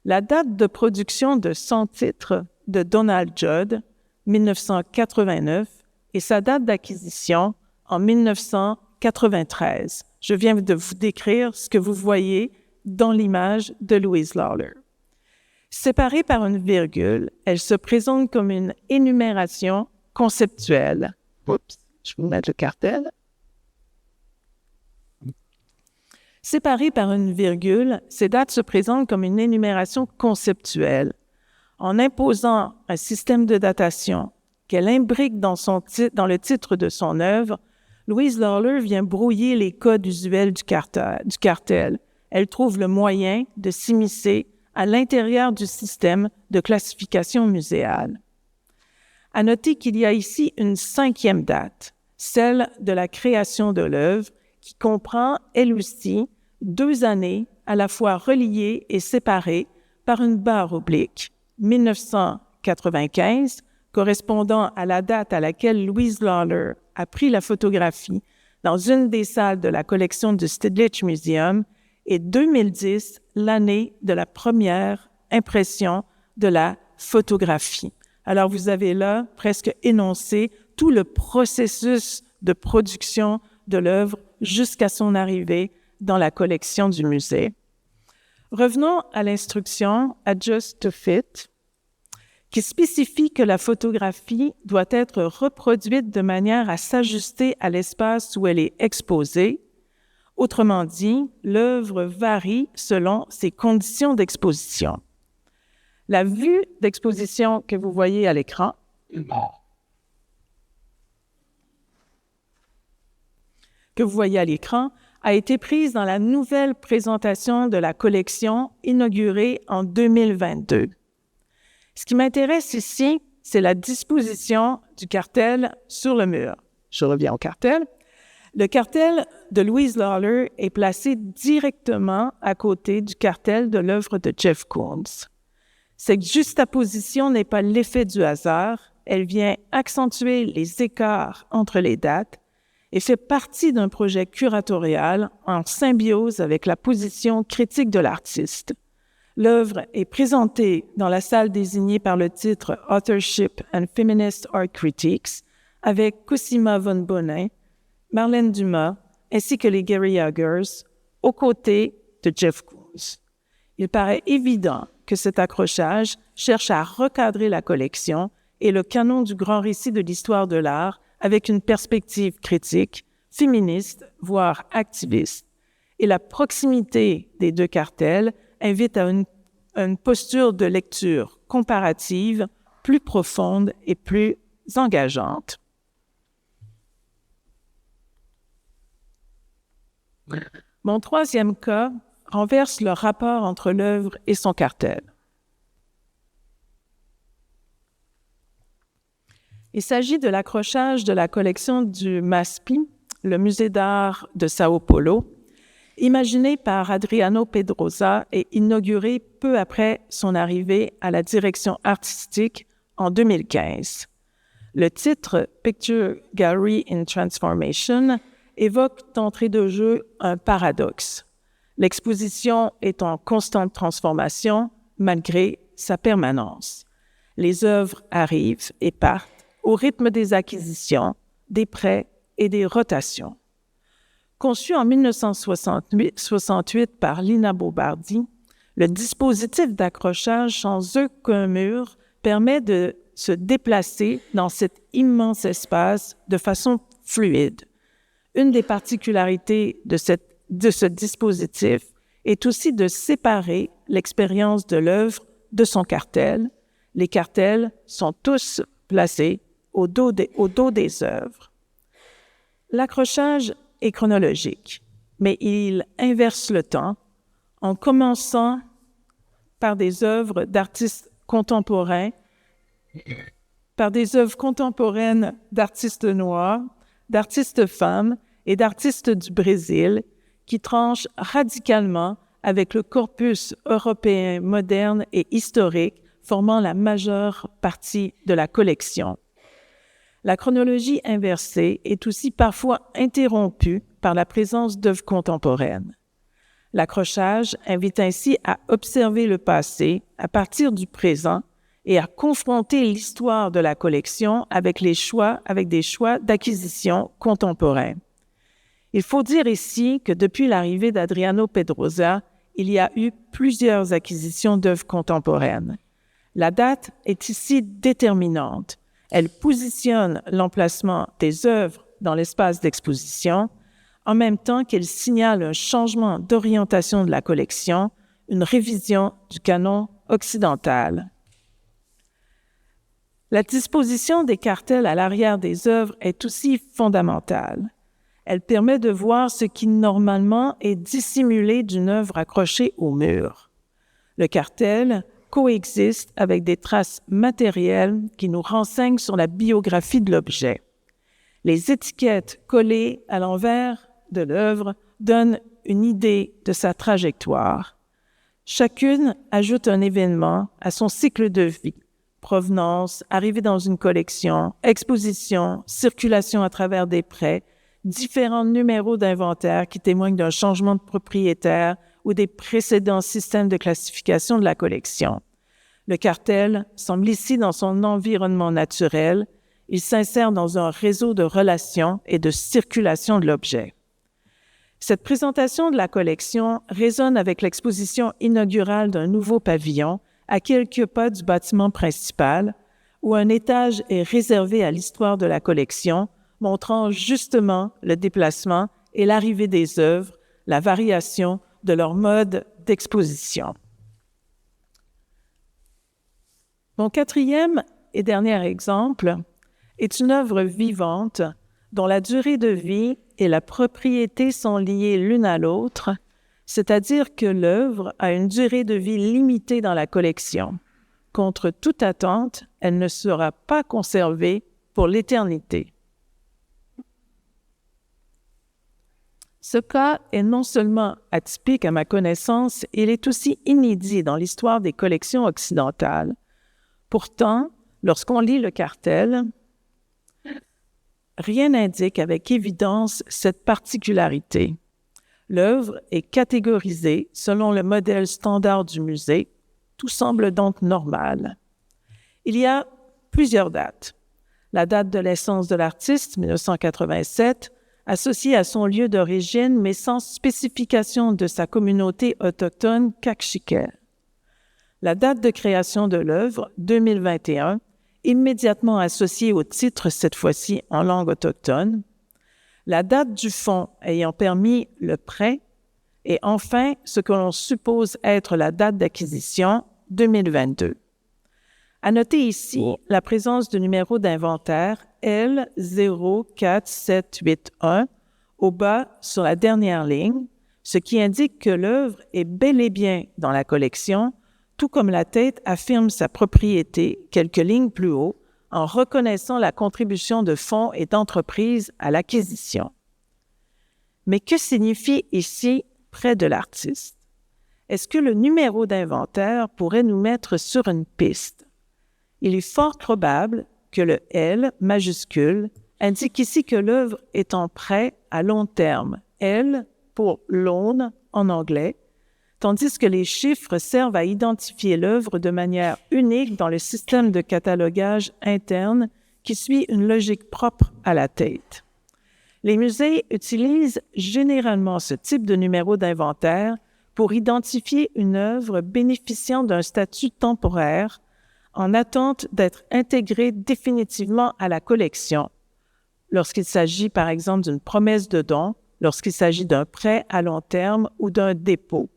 La date de production de 100 titres de Donald Judd, 1989, et sa date d'acquisition en 1993. Je viens de vous décrire ce que vous voyez dans l'image de Louise Lawler. Séparée par une virgule, elle se présente comme une énumération conceptuelle. Oups, je vais vous mettre le cartel. Séparée par une virgule, ces dates se présentent comme une énumération conceptuelle. En imposant un système de datation qu'elle imbrique dans le titre de son œuvre, Louise Lawler vient brouiller les codes usuels du cartel. Elle trouve le moyen de s'immiscer à l'intérieur du système de classification muséale. À noter qu'il y a ici une 5e date, celle de la création de l'œuvre, qui comprend, elle aussi, 2 années à la fois reliées et séparées par une barre oblique, 1995, correspondant à la date à laquelle Louise Lawler a pris la photographie dans une des salles de la collection du Stedelijk Museum, et 2010, l'année de la première impression de la photographie. Alors, vous avez là presque énoncé tout le processus de production de l'œuvre jusqu'à son arrivée dans la collection du musée. Revenons à l'instruction « Adjust to Fit », qui spécifie que la photographie doit être reproduite de manière à s'ajuster à l'espace où elle est exposée. Autrement dit, l'œuvre varie selon ses conditions d'exposition. La vue d'exposition que vous voyez à l'écran a été prise dans la nouvelle présentation de la collection inaugurée en 2022. Ce qui m'intéresse ici, c'est la disposition du cartel sur le mur. Je reviens au cartel. Le cartel de Louise Lawler est placé directement à côté du cartel de l'œuvre de Jeff Koons. Cette juxtaposition n'est pas l'effet du hasard, elle vient accentuer les écarts entre les dates et fait partie d'un projet curatorial en symbiose avec la position critique de l'artiste. L'œuvre est présentée dans la salle désignée par le titre « Authorship and Feminist Art Critiques » avec Cosima von Bonin, Marlène Dumas, ainsi que les Gary Huggers, aux côtés de Jeff Koons. Il paraît évident que cet accrochage cherche à recadrer la collection et le canon du grand récit de l'histoire de l'art avec une perspective critique, féministe, voire activiste. Et la proximité des 2 cartels invite à une posture de lecture comparative plus profonde et plus engageante. Mon 3e cas renverse le rapport entre l'œuvre et son cartel. Il s'agit de l'accrochage de la collection du MASPI, le Musée d'art de Sao Paulo, imaginé par Adriano Pedrosa et inauguré peu après son arrivée à la direction artistique en 2015. Le titre « Picture Gallery in Transformation » évoque d'entrée de jeu un paradoxe. L'exposition est en constante transformation malgré sa permanence. Les œuvres arrivent et partent au rythme des acquisitions, des prêts et des rotations. Conçu en 1968 par Lina Bobardi, le dispositif d'accrochage sans aucun mur permet de se déplacer dans cet immense espace de façon fluide. Une des particularités de ce dispositif est aussi de séparer l'expérience de l'œuvre de son cartel. Les cartels sont tous placés au dos des œuvres. L'accrochage est chronologique, mais il inverse le temps en commençant par des œuvres d'artistes contemporains, par des œuvres contemporaines d'artistes noirs, d'artistes femmes et d'artistes du Brésil qui tranchent radicalement avec le corpus européen moderne et historique formant la majeure partie de la collection. La chronologie inversée est aussi parfois interrompue par la présence d'œuvres contemporaines. L'accrochage invite ainsi à observer le passé à partir du présent et à confronter l'histoire de la collection avec des choix d'acquisition contemporains. Il faut dire ici que depuis l'arrivée d'Adriano Pedrosa, il y a eu plusieurs acquisitions d'œuvres contemporaines. La date est ici déterminante. Elle positionne l'emplacement des œuvres dans l'espace d'exposition, en même temps qu'elle signale un changement d'orientation de la collection, une révision du canon occidental. La disposition des cartels à l'arrière des œuvres est aussi fondamentale. Elle permet de voir ce qui normalement est dissimulé d'une œuvre accrochée au mur. Le cartel coexiste avec des traces matérielles qui nous renseignent sur la biographie de l'objet. Les étiquettes collées à l'envers de l'œuvre donnent une idée de sa trajectoire. Chacune ajoute un événement à son cycle de vie. Provenance, arrivée dans une collection, exposition, circulation à travers des prêts, différents numéros d'inventaire qui témoignent d'un changement de propriétaire ou des précédents systèmes de classification de la collection. Le cartel semble ici dans son environnement naturel. Il s'insère dans un réseau de relations et de circulation de l'objet. Cette présentation de la collection résonne avec l'exposition inaugurale d'un nouveau pavillon à quelques pas du bâtiment principal, où un étage est réservé à l'histoire de la collection, montrant justement le déplacement et l'arrivée des œuvres, la variation de leur mode d'exposition. Mon quatrième et dernier exemple est une œuvre vivante dont la durée de vie et la propriété sont liées l'une à l'autre, c'est-à-dire que l'œuvre a une durée de vie limitée dans la collection. Contre toute attente, elle ne sera pas conservée pour l'éternité. Ce cas est non seulement atypique à ma connaissance, il est aussi inédit dans l'histoire des collections occidentales. Pourtant, lorsqu'on lit le cartel, rien n'indique avec évidence cette particularité. L'œuvre est catégorisée selon le modèle standard du musée. Tout semble donc normal. Il y a plusieurs dates. La date de naissance de l'artiste, 1987, associée à son lieu d'origine, mais sans spécification de sa communauté autochtone Kakchikel. La date de création de l'œuvre, 2021, immédiatement associée au titre, cette fois-ci en langue autochtone. La date du fonds ayant permis le prêt, et enfin, ce que l'on suppose être la date d'acquisition, 2022. À noter ici la présence du numéro d'inventaire L04781 au bas sur la dernière ligne, ce qui indique que l'œuvre est bel et bien dans la collection, tout comme la tête affirme sa propriété quelques lignes plus haut, en reconnaissant la contribution de fonds et d'entreprises à l'acquisition. Mais que signifie ici « près de l'artiste » ? Est-ce que le numéro d'inventaire pourrait nous mettre sur une piste? Il est fort probable que le L majuscule indique ici que l'œuvre est en prêt à long terme, L pour loan en anglais, tandis que les chiffres servent à identifier l'œuvre de manière unique dans le système de catalogage interne qui suit une logique propre à la tête. Les musées utilisent généralement ce type de numéro d'inventaire pour identifier une œuvre bénéficiant d'un statut temporaire en attente d'être intégrée définitivement à la collection, lorsqu'il s'agit par exemple d'une promesse de don, lorsqu'il s'agit d'un prêt à long terme ou d'un dépôt.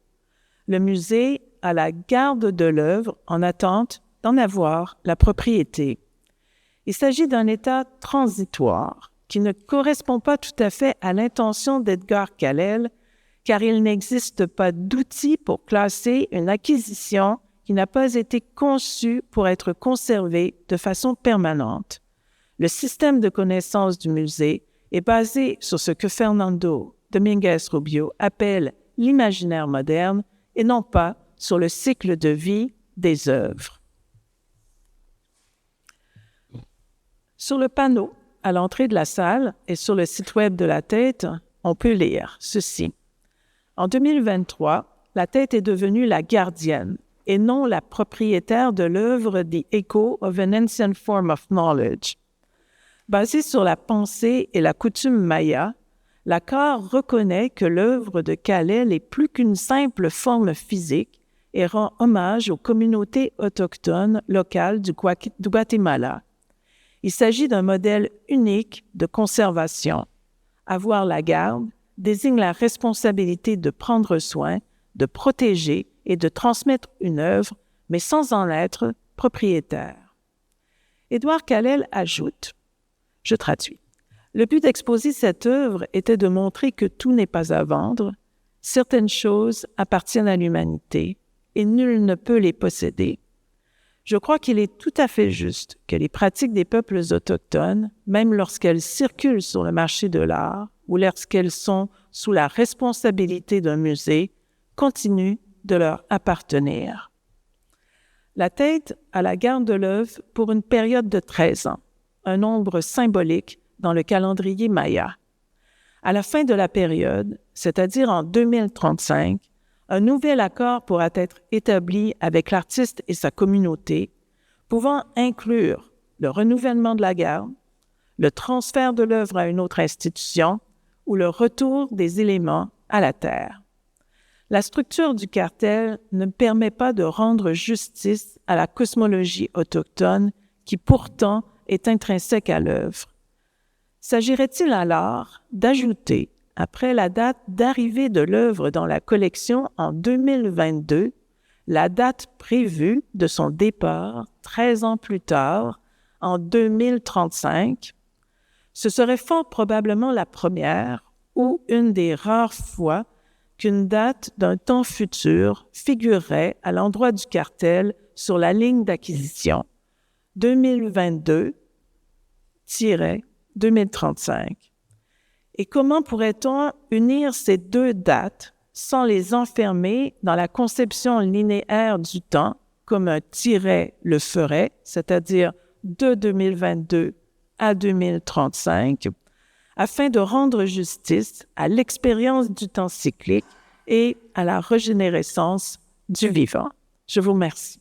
Le musée a la garde de l'œuvre en attente d'en avoir la propriété. Il s'agit d'un état transitoire qui ne correspond pas tout à fait à l'intention d'Edgar Callel, car il n'existe pas d'outil pour classer une acquisition qui n'a pas été conçue pour être conservée de façon permanente. Le système de connaissance du musée est basé sur ce que Fernando Dominguez Rubio appelle l'imaginaire moderne, et non pas sur le cycle de vie des œuvres. Sur le panneau, à l'entrée de la salle et sur le site web de la tête, on peut lire ceci. En 2023, la tête est devenue la gardienne et non la propriétaire de l'œuvre The Echo of an Ancient Form of Knowledge. Basée sur la pensée et la coutume maya, l'accord reconnaît que l'œuvre de Callel n'est plus qu'une simple forme physique et rend hommage aux communautés autochtones locales du Guatemala. Il s'agit d'un modèle unique de conservation. Avoir la garde désigne la responsabilité de prendre soin, de protéger et de transmettre une œuvre, mais sans en être propriétaire. Édouard Callel ajoute, je traduis, Le but d'exposer cette œuvre était de montrer que tout n'est pas à vendre, certaines choses appartiennent à l'humanité et nul ne peut les posséder. Je crois qu'il est tout à fait juste que les pratiques des peuples autochtones, même lorsqu'elles circulent sur le marché de l'art ou lorsqu'elles sont sous la responsabilité d'un musée, continuent de leur appartenir. La tête a la garde de l'œuvre pour une période de 13 ans, un nombre symbolique dans le calendrier maya. À la fin de la période, c'est-à-dire en 2035, un nouvel accord pourra être établi avec l'artiste et sa communauté, pouvant inclure le renouvellement de la garde, le transfert de l'œuvre à une autre institution ou le retour des éléments à la terre. La structure du cartel ne permet pas de rendre justice à la cosmologie autochtone qui pourtant est intrinsèque à l'œuvre. S'agirait-il alors d'ajouter, après la date d'arrivée de l'œuvre dans la collection en 2022, la date prévue de son départ 13 ans plus tard, en 2035? Ce serait fort probablement la première ou une des rares fois qu'une date d'un temps futur figurerait à l'endroit du cartel sur la ligne d'acquisition 2022-2035. Et comment pourrait-on unir ces deux dates sans les enfermer dans la conception linéaire du temps, comme un tiret le ferait, c'est-à-dire de 2022 à 2035, afin de rendre justice à l'expérience du temps cyclique et à la régénérescence du vivant. Je vous remercie.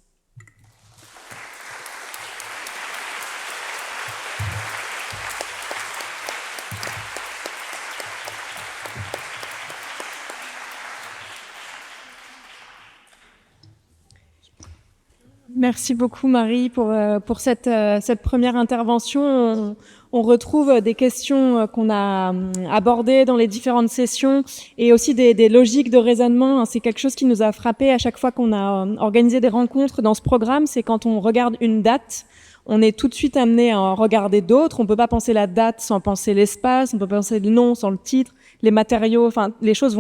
Merci beaucoup Marie pour cette première intervention. On retrouve des questions qu'on a abordées dans les différentes sessions et aussi des logiques de raisonnement. C'est quelque chose qui nous a frappé à chaque fois qu'on a organisé des rencontres dans ce programme. C'est quand on regarde une date, on est tout de suite amené à en regarder d'autres. On peut pas penser la date sans penser l'espace, on peut penser le nom sans le titre, les matériaux. Enfin, les choses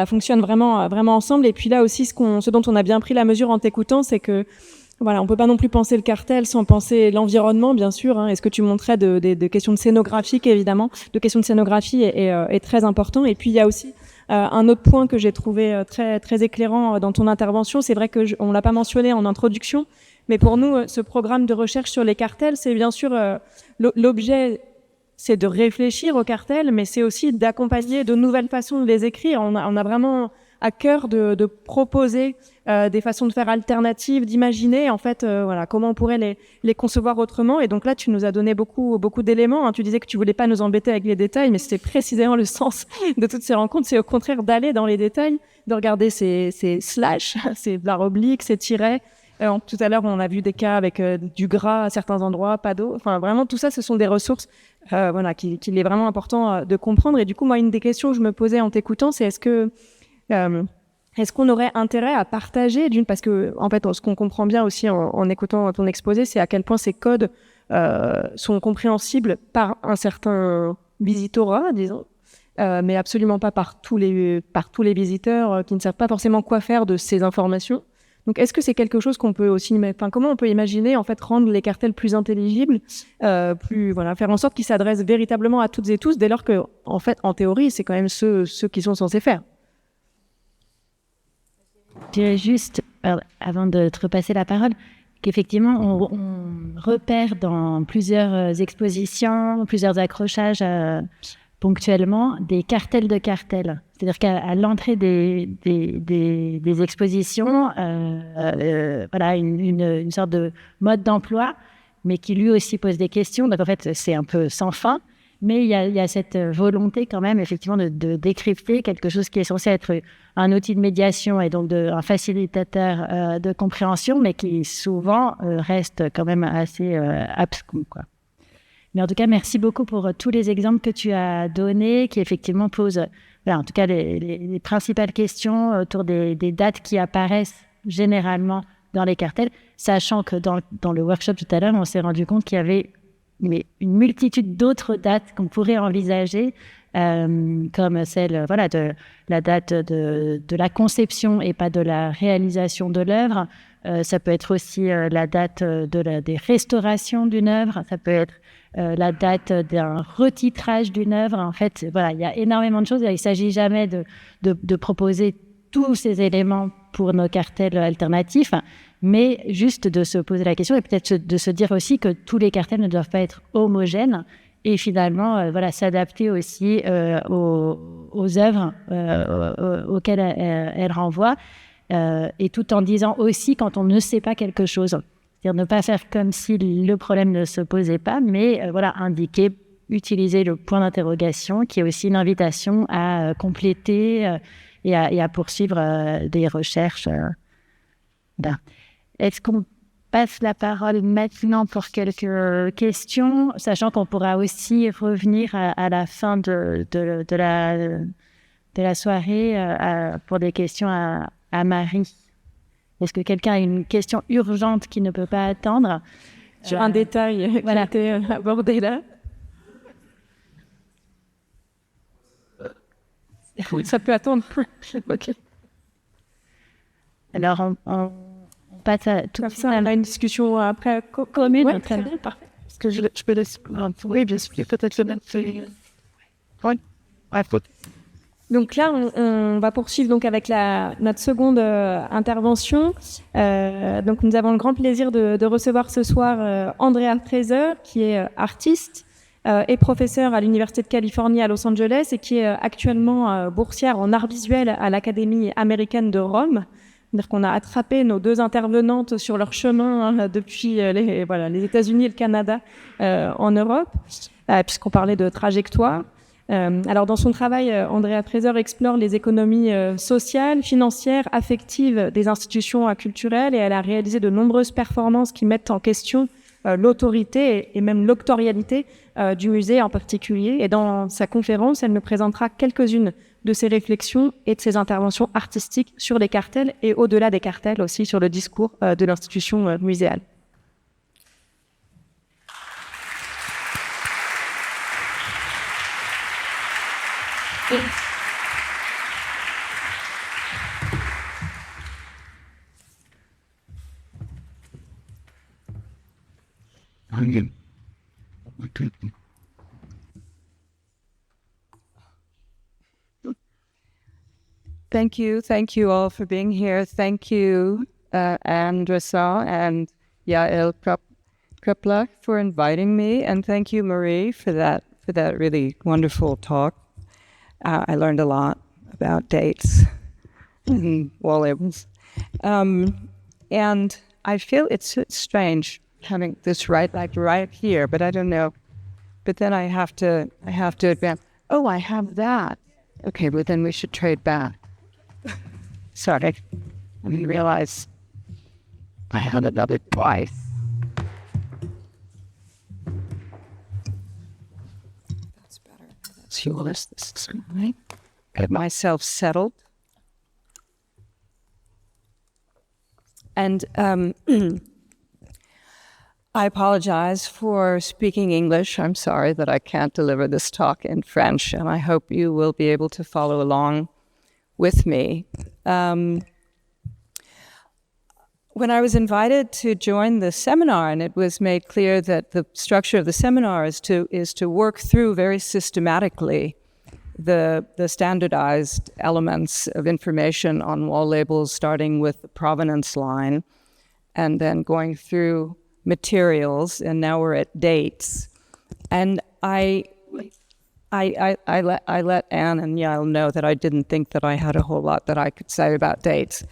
fonctionnent vraiment ensemble. Et puis là aussi, ce dont on a bien pris la mesure en t'écoutant, c'est que on peut pas non plus penser le cartel sans penser l'environnement, bien sûr. Et ce que tu montrais de questions de scénographie, évidemment, de questions de scénographie est très important. Et puis il y a aussi un autre point que j'ai trouvé très très éclairant dans ton intervention. C'est vrai que on l'a pas mentionné en introduction, mais pour nous, ce programme de recherche sur les cartels, c'est bien sûr l'objet, c'est de réfléchir aux cartels, mais c'est aussi d'accompagner de nouvelles façons de les écrire. On a vraiment à cœur de proposer des façons de faire alternatives, d'imaginer en fait comment on pourrait les concevoir autrement. Et donc là, tu nous as donné beaucoup d'éléments. Tu disais que tu voulais pas nous embêter avec les détails, mais c'était précisément le sens de toutes ces rencontres. C'est au contraire d'aller dans les détails, de regarder ces slash, ces barres obliques, ces tirets. Tout à l'heure, on a vu des cas avec du gras à certains endroits, pas d'eau. Enfin, vraiment, tout ça, ce sont des ressources qu'il est vraiment important de comprendre. Et du coup, moi, une des questions que je me posais en t'écoutant, c'est est-ce qu'on aurait intérêt à partager parce que, en fait, ce qu'on comprend bien aussi en écoutant ton exposé, c'est à quel point ces codes sont compréhensibles par un certain visitorat, disons, mais absolument pas par tous les visiteurs qui ne savent pas forcément quoi faire de ces informations. Donc, est-ce que c'est quelque chose qu'on peut aussi comment on peut imaginer, en fait, rendre les cartels plus intelligibles, faire en sorte qu'ils s'adressent véritablement à toutes et tous, dès lors que, en fait, en théorie, c'est quand même ceux qui sont censés faire. Je dirais juste, avant de te repasser la parole, qu'effectivement, on repère dans plusieurs expositions, plusieurs accrochages ponctuellement, des cartels de cartels. C'est-à-dire qu'à l'entrée des expositions, une sorte de mode d'emploi, mais qui lui aussi pose des questions. Donc en fait, c'est un peu sans fin. Mais il y a cette volonté quand même, effectivement, de décrypter quelque chose qui est censé être un outil de médiation et donc un facilitateur de compréhension, mais qui souvent reste quand même assez abscon, quoi. Mais en tout cas, merci beaucoup pour tous les exemples que tu as donnés, qui effectivement posent, en tout cas, les principales questions autour des dates qui apparaissent généralement dans les cartels, sachant que dans le workshop tout à l'heure, on s'est rendu compte qu'il y avait mais une multitude d'autres dates qu'on pourrait envisager, comme celle de la date de la conception et pas de la réalisation de l'œuvre. Ça peut être aussi la date des restaurations d'une œuvre, ça peut être la date d'un retitrage d'une œuvre. En fait, voilà, il y a énormément de choses. Il ne s'agit jamais de proposer tous ces éléments pour nos cartels alternatifs, mais juste de se poser la question et peut-être de se dire aussi que tous les cartels ne doivent pas être homogènes et finalement s'adapter aussi aux œuvres auxquelles elles renvoient, et tout en disant aussi quand on ne sait pas quelque chose. C'est-à-dire ne pas faire comme si le problème ne se posait pas, mais indiquer, utiliser le point d'interrogation qui est aussi une invitation à compléter et à poursuivre des recherches. Est-ce qu'on passe la parole maintenant pour quelques questions, sachant qu'on pourra aussi revenir à la fin de la soirée pour des questions à Marie. Est-ce que quelqu'un a une question urgente qui ne peut pas attendre? Sur un détail qui a été abordé là. Ça peut attendre. Okay. Alors, on passe à tout comme ça. On a une discussion après commune. Ouais, très bien, parfait. Est-ce que je peux laisser... Oui, bien sûr. Peut-être le même. Oui. Donc là, on va poursuivre donc avec notre seconde intervention. Donc nous avons le grand plaisir de recevoir ce soir Andrea Treser, qui est artiste et professeure à l'Université de Californie à Los Angeles et qui est actuellement boursière en art visuel à l'Académie américaine de Rome. C'est-à-dire qu'on a attrapé nos deux intervenantes sur leur chemin depuis les États-Unis et le Canada en Europe, puisqu'on parlait de trajectoire. Alors, dans son travail, Andrea Treser explore les économies sociales, financières, affectives des institutions culturelles et elle a réalisé de nombreuses performances qui mettent en question l'autorité et même l'octorialité du musée en particulier. Et dans sa conférence, elle nous présentera quelques-unes de ses réflexions et de ses interventions artistiques sur les cartels et au-delà des cartels aussi sur le discours de l'institution muséale. Thank you all for being here. Thank you, Andressa and Yael Krepla for inviting me, and thank you, Marie, for that really wonderful talk. I learned a lot about dates and wall labels, and I feel it's strange having this right here, but I don't know. But then I have to advance. Oh, I have that. Okay, but then we should trade back. Sorry, I didn't realize I had another twice. That's better. That's yours. This is right. Get myself settled. And I apologize for speaking English. I'm sorry that I can't deliver this talk in French, and I hope you will be able to follow along with me. When I was invited to join the seminar, and it was made clear that the structure of the seminar is to work through very systematically the standardized elements of information on wall labels, starting with the provenance line, and then going through materials, and now we're at dates. And I let Anne and Yael know that I didn't think that I had a whole lot that I could say about dates.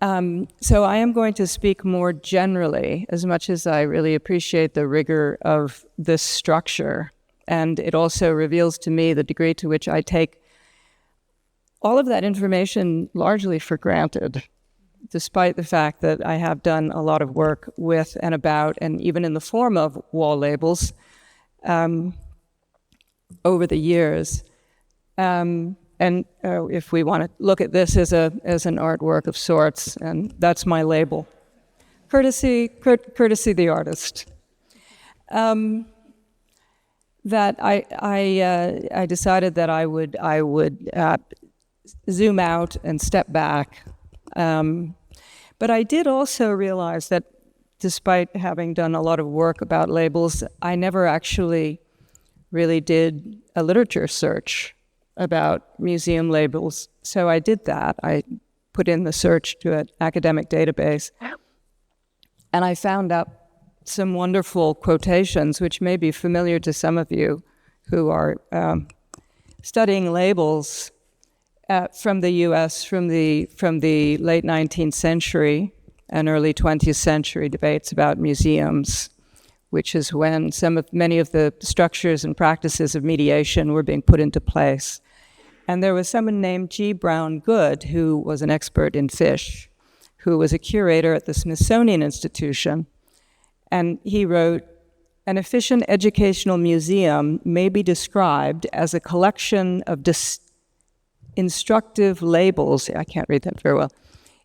So I am going to speak more generally, as much as I really appreciate the rigor of this structure. And it also reveals to me the degree to which I take all of that information largely for granted, despite the fact that I have done a lot of work with and about, and even in the form of wall labels, over the years. If we want to look at this as an artwork of sorts, and that's my label. Courtesy the artist. that I decided that I would zoom out and step back. But I did also realize that despite having done a lot of work about labels, I never actually really did a literature search about museum labels. So I did that. I put in the search to an academic database, and I found out some wonderful quotations, which may be familiar to some of you who are studying labels from the U.S. from the late 19th century and early 20th century debates about museums, which is when many of the structures and practices of mediation were being put into place. And there was someone named G. Brown Good, who was an expert in fish, who was a curator at the Smithsonian Institution. And he wrote, "An efficient educational museum may be described as a collection of instructive labels," I can't read that very well,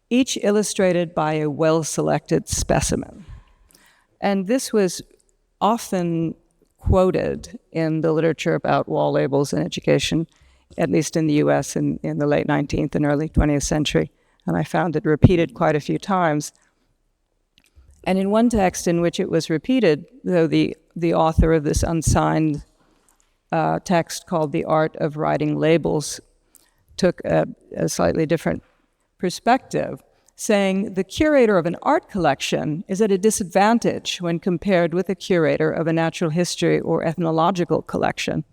"each illustrated by a well-selected specimen." And this was often quoted in the literature about wall labels in education, at least in the US in the late 19th and early 20th century. And I found it repeated quite a few times. And in one text in which it was repeated, though the author of this unsigned text called The Art of Writing Labels took a slightly different perspective, saying the curator of an art collection is at a disadvantage when compared with the curator of a natural history or ethnological collection.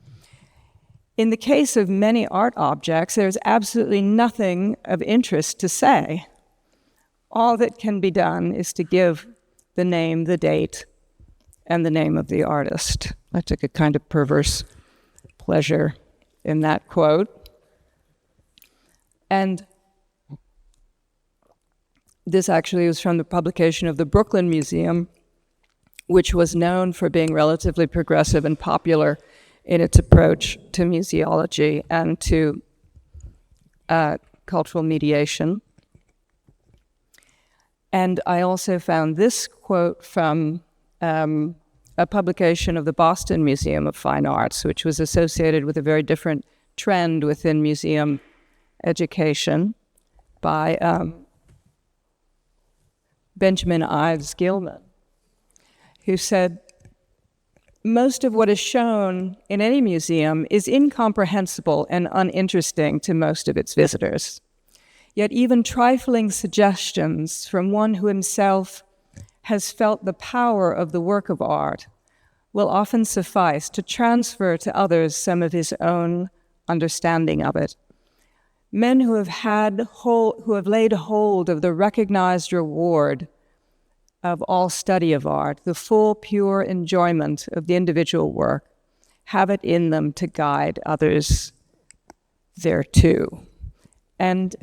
In the case of many art objects, there's absolutely nothing of interest to say. All that can be done is to give the name, the date, and the name of the artist. I took a kind of perverse pleasure in that quote. And this actually was from the publication of the Brooklyn Museum, which was known for being relatively progressive and popular in its approach to museology and to cultural mediation. And I also found this quote from a publication of the Boston Museum of Fine Arts, which was associated with a very different trend within museum education by Benjamin Ives Gilman, who said, "Most of what is shown in any museum is incomprehensible and uninteresting to most of its visitors. Yet even trifling suggestions from one who himself has felt the power of the work of art will often suffice to transfer to others some of his own understanding of it. Men who have laid hold of the recognized reward of all study of art, the full, pure enjoyment of the individual work, have it in them to guide others thereto." And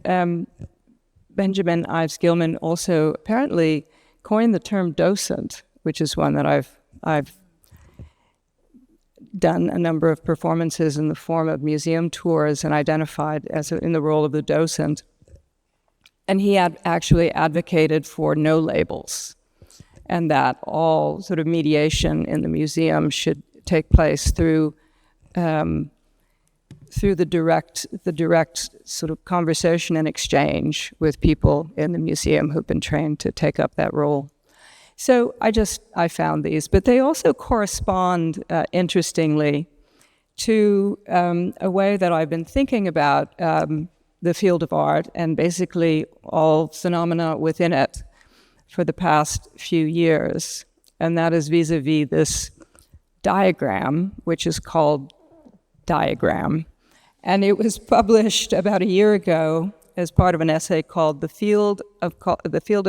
Benjamin Ives Gilman also apparently coined the term docent, which is one that I've done a number of performances in the form of museum tours and identified as in the role of the docent. And he actually advocated for no labels, and that all sort of mediation in the museum should take place through the direct sort of conversation and exchange with people in the museum who've been trained to take up that role. So I found these, but they also correspond, interestingly, to a way that I've been thinking about the field of art and basically all phenomena within it for the past few years, and that is vis-a-vis this diagram, which is called Diagram. And it was published about a year ago as part of an essay called The Field of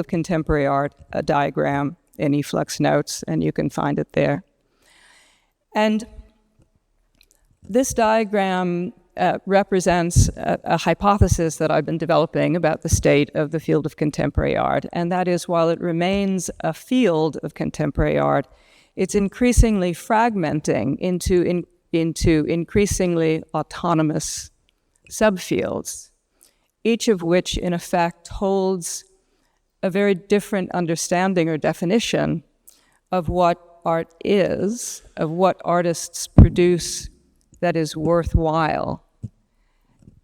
Contemporary Art, a Diagram, in eFlux Notes, and you can find it there. And this diagram represents a hypothesis that I've been developing about the state of the field of contemporary art, and that is, while it remains a field of contemporary art, it's increasingly fragmenting into increasingly autonomous subfields, each of which, in effect, holds a very different understanding or definition of what art is, of what artists produce that is worthwhile,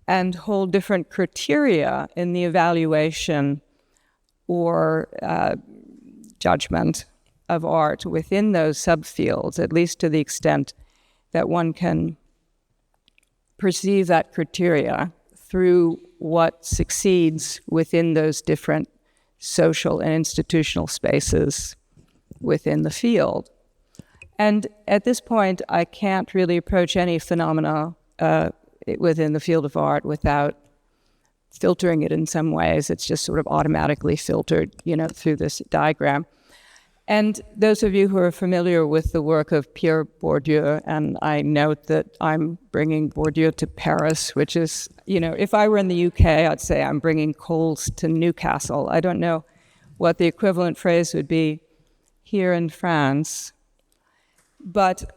and hold different criteria in the evaluation or judgment of art within those subfields, at least to the extent that one can perceive that criteria through what succeeds within those different social and institutional spaces within the field. And at this point, I can't really approach any phenomena within the field of art without filtering it in some ways. It's just sort of automatically filtered, through this diagram. And those of you who are familiar with the work of Pierre Bourdieu, and I note that I'm bringing Bourdieu to Paris, which is, if I were in the UK, I'd say I'm bringing coals to Newcastle. I don't know what the equivalent phrase would be here in France. But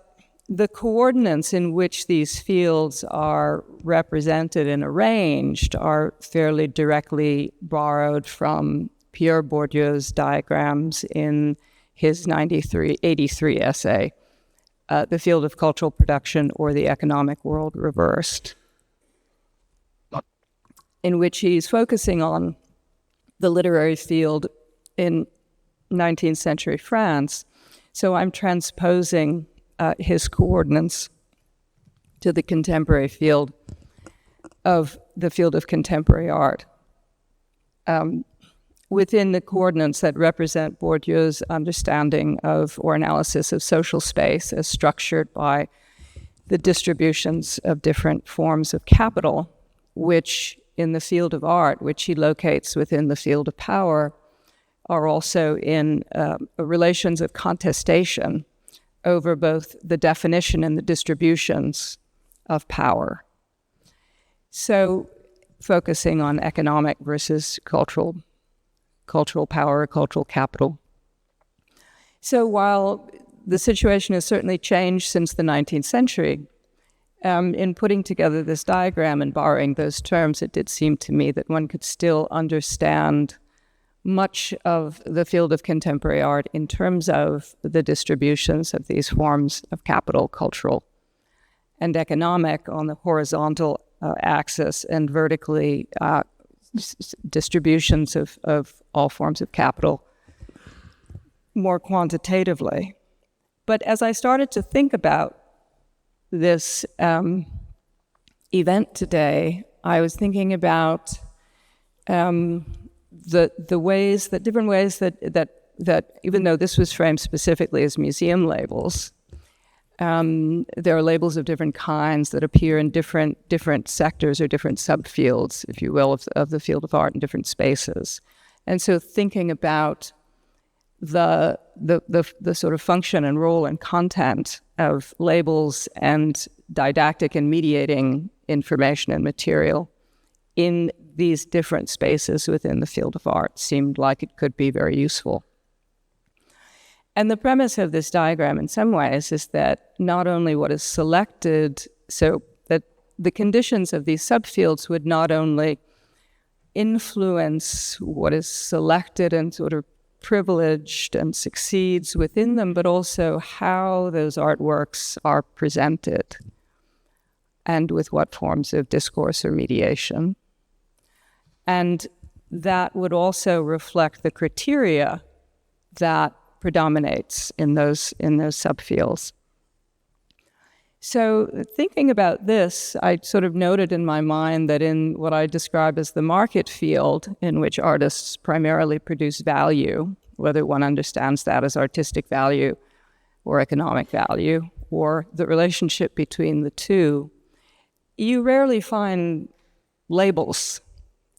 the coordinates in which these fields are represented and arranged are fairly directly borrowed from Pierre Bourdieu's diagrams in his 83 essay, The Field of Cultural Production or the Economic World Reversed, in which he's focusing on the literary field in 19th century France. So I'm transposing his coordinates to the contemporary field of the field of contemporary art. Within the coordinates that represent Bourdieu's understanding of or analysis of social space as structured by the distributions of different forms of capital, which in the field of art, which he locates within the field of power, are also in relations of contestation over both the definition and the distributions of power. So focusing on economic versus cultural power, cultural capital. So while the situation has certainly changed since the 19th century, in putting together this diagram and borrowing those terms, it did seem to me that one could still understand much of the field of contemporary art in terms of the distributions of these forms of capital, cultural and economic on the horizontal axis, and vertically distributions of all forms of capital more quantitatively. But as I started to think about this event today, I was thinking about the ways that different ways that even though this was framed specifically as museum labels, there are labels of different kinds that appear in different sectors or different subfields, if you will, of the field of art in different spaces. And so thinking about the sort of function and role and content of labels and didactic and mediating information and material in these different spaces within the field of art seemed like it could be very useful. And the premise of this diagram in some ways is that not only what is selected, so that the conditions of these subfields would not only influence what is selected and sort of privileged and succeeds within them, but also how those artworks are presented and with what forms of discourse or mediation. And that would also reflect the criteria that predominates in those subfields. So thinking about this, I sort of noted in my mind that in what I describe as the market field, in which artists primarily produce value, whether one understands that as artistic value or economic value, or the relationship between the two, you rarely find labels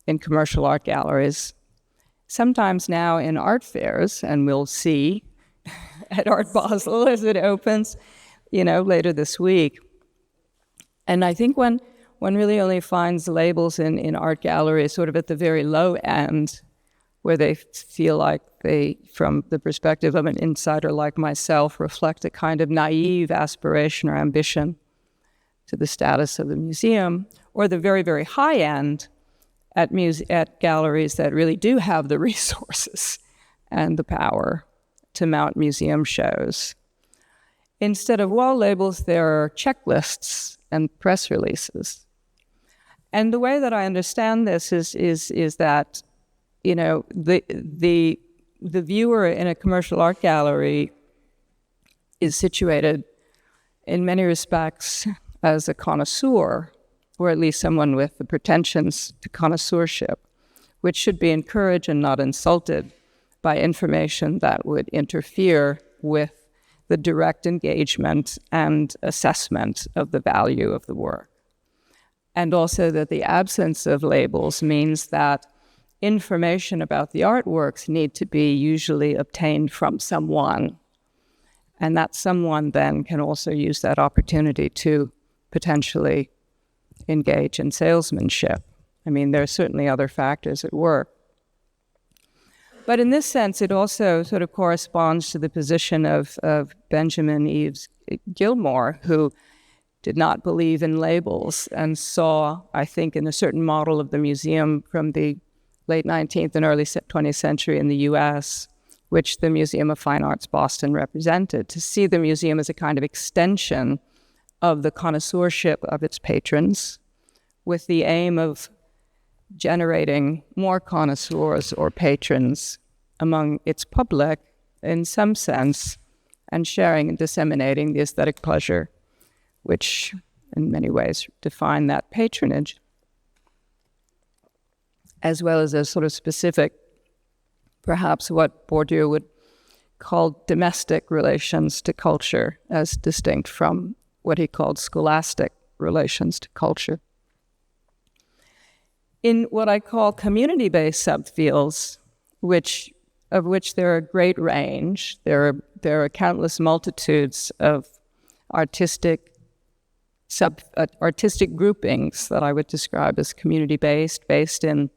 in commercial art galleries. Sometimes now in art fairs, and we'll see at Art Basel as it opens, later this week. And I think one really only finds labels in art galleries sort of at the very low end, where they feel like they, from the perspective of an insider like myself, reflect a kind of naive aspiration or ambition to the status of the museum, or the very, very high end at galleries that really do have the resources and the power to mount museum shows. Instead of wall labels, there are checklists and press releases. And the way that I understand this is that, you know, the viewer in a commercial art gallery is situated in many respects as a connoisseur, or at least someone with the pretensions to connoisseurship, which should be encouraged and not insulted by information that would interfere with the direct engagement and assessment of the value of the work. And also that the absence of labels means that information about the artworks need to be usually obtained from someone. And that someone then can also use that opportunity to potentially engage in salesmanship. I mean, there are certainly other factors at work. But in this sense, it also sort of corresponds to the position of Benjamin Eves Gilmore, who did not believe in labels and saw, I think, in a certain model of the museum from the late 19th and early 20th century in the US, which the Museum of Fine Arts Boston represented, to see the museum as a kind of extension of the connoisseurship of its patrons, with the aim of generating more connoisseurs or patrons among its public in some sense, and sharing and disseminating the aesthetic pleasure, which in many ways define that patronage, as well as a sort of specific, perhaps what Bourdieu would call domestic relations to culture, as distinct from what he called scholastic relations to culture. In what I call community-based subfields, of which there are a great range, there are countless multitudes of artistic groupings that I would describe as community-based, based in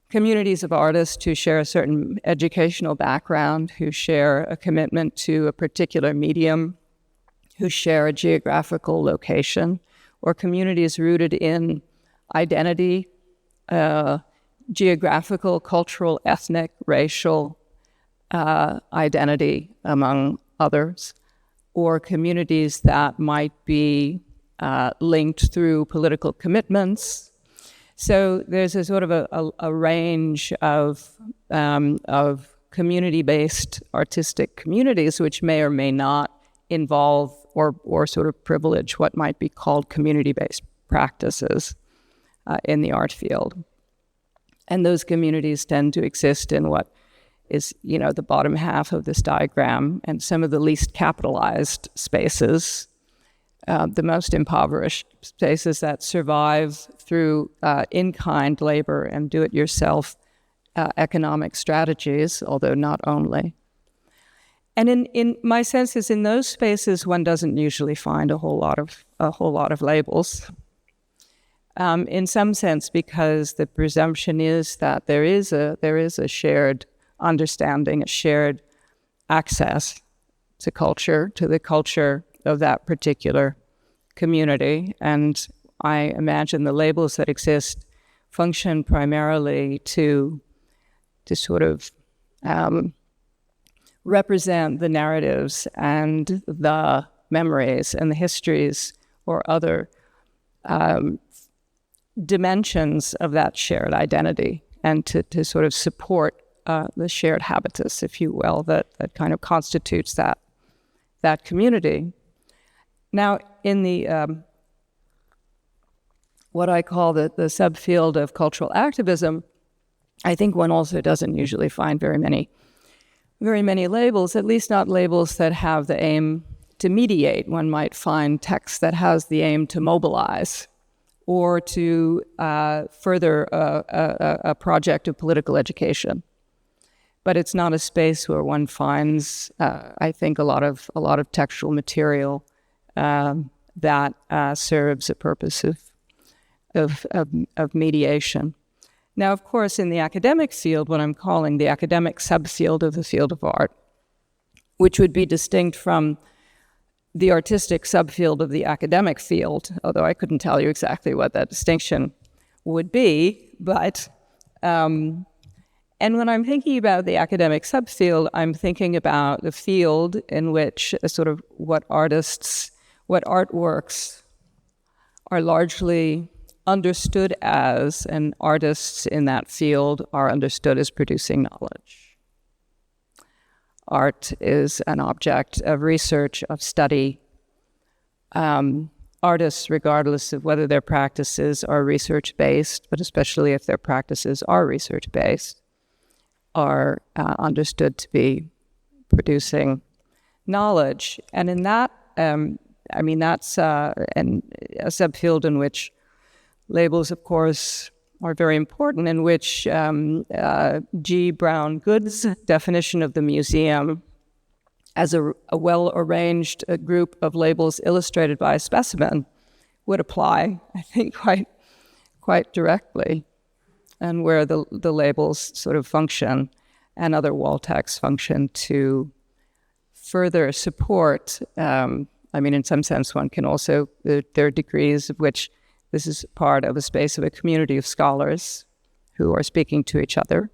communities of artists who share a certain educational background, who share a commitment to a particular medium, who share a geographical location, or communities rooted in identity, geographical, cultural, ethnic, racial identity, among others, or communities that might be linked through political commitments. So there's a sort of a range of community-based artistic communities which may or may not involve or sort of privilege what might be called community-based practices in the art field. And those communities tend to exist in what is, you know, the bottom half of this diagram, and some of the least capitalized spaces, the most impoverished spaces that survive through in-kind labor and do-it-yourself economic strategies, although not only. And in my sense is in those spaces, one doesn't usually find a whole lot of labels. In some sense, because the presumption is that there is a shared understanding, a shared access to culture, to the culture of that particular community. And I imagine the labels that exist function primarily to sort of represent the narratives and the memories and the histories or other dimensions of that shared identity, and to sort of support the shared habitus, if you will, that kind of constitutes that community. Now, in the what I call the subfield of cultural activism, I think one also doesn't usually find very many labels, at least not labels that have the aim to mediate. One might find text that has the aim to mobilize or to further a project of political education. But it's not a space where one finds, I think, a lot of textual material that serves a purpose of mediation. Now, of course, in the academic field, what I'm calling the academic subfield of the field of art, which would be distinct from the artistic subfield of the academic field, although I couldn't tell you exactly what that distinction would be, but And when I'm thinking about the academic subfield, I'm thinking about the field in which sort of what artworks are largely understood as, and artists in that field are understood as producing knowledge. Art is an object of research, of study. Artists, regardless of whether their practices are research-based, but especially if their practices are research-based, are understood to be producing knowledge. And in that, that's a subfield in which labels, of course, are very important, in which G. Brown Good's definition of the museum as a well-arranged group of labels illustrated by a specimen would apply, I think, quite directly, and where the labels sort of function and other wall texts function to further support. In some sense, one can also, there are degrees of which this is part of a space of a community of scholars who are speaking to each other,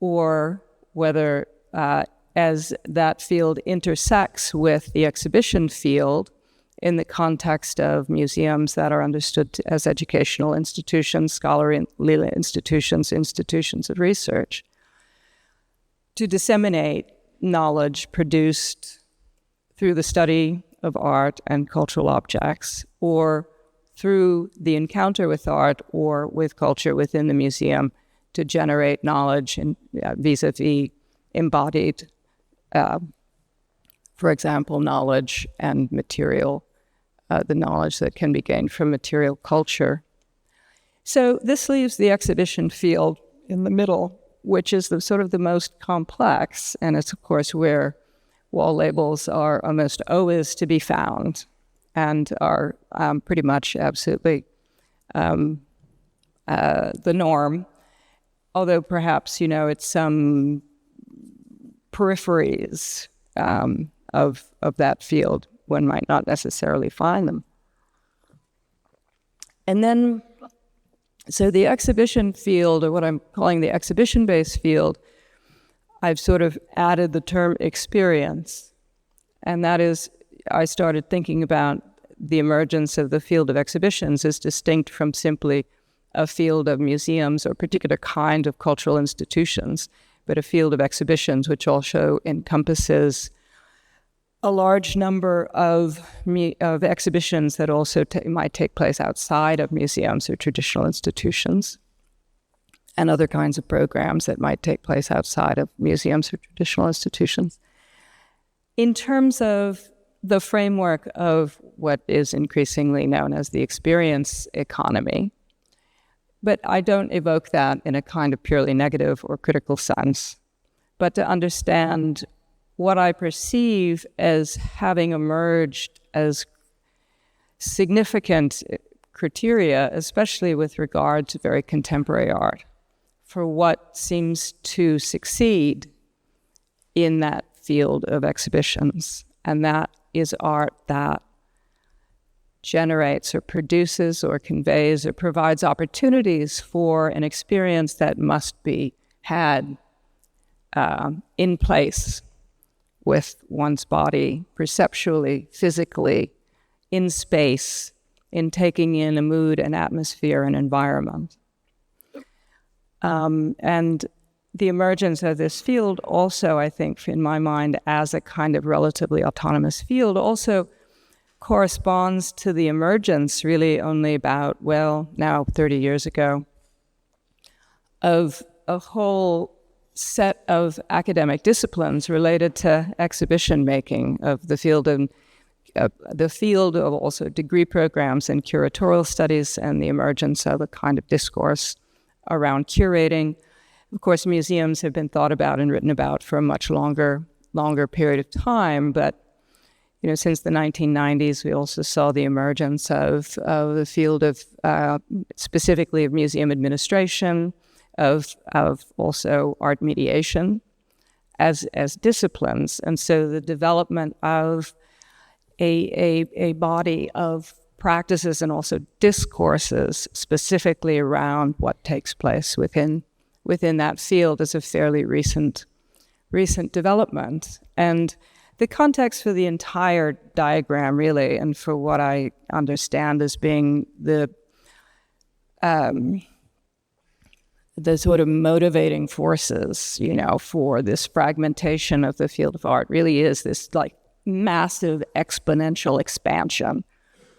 or whether as that field intersects with the exhibition field in the context of museums that are understood as educational institutions, scholarly institutions, institutions of research, to disseminate knowledge produced through the study of art and cultural objects, or through the encounter with art or with culture within the museum, to generate knowledge and vis-a-vis embodied, for example, knowledge and material, the knowledge that can be gained from material culture. So this leaves the exhibition field in the middle, which is the sort of the most complex, and it's of course where wall labels are almost always to be found and are pretty much absolutely the norm, although perhaps, it's some peripheries of that field. One might not necessarily find them. And then, so the exhibition field, or what I'm calling the exhibition-based field, I've sort of added the term experience. And that is, I started thinking about the emergence of the field of exhibitions as distinct from simply a field of museums or a particular kind of cultural institutions, but a field of exhibitions which also encompasses a large number of exhibitions that also might take place outside of museums or traditional institutions, and other kinds of programs that might take place outside of museums or traditional institutions. In terms of the framework of what is increasingly known as the experience economy, but I don't evoke that in a kind of purely negative or critical sense, but to understand what I perceive as having emerged as significant criteria, especially with regard to very contemporary art, for what seems to succeed in that field of exhibitions. And that is art that generates or produces or conveys or provides opportunities for an experience that must be had in place with one's body, perceptually, physically, in space, in taking in a mood, an atmosphere, an environment. And the emergence of this field also, I think, in my mind, as a kind of relatively autonomous field, also corresponds to the emergence, really only about, now 30 years ago, of a whole set of academic disciplines related to exhibition making, of the field of also degree programs and curatorial studies, and the emergence of a kind of discourse around curating. Of course, museums have been thought about and written about for a much longer period of time, but since the 1990s, we also saw the emergence of the field of specifically of museum administration, of also art mediation as disciplines. And so the development of a body of practices and also discourses specifically around what takes place within within that field is a fairly recent development. And the context for the entire diagram, really, and for what I understand as being the sort of motivating forces, for this fragmentation of the field of art, really is this like massive exponential expansion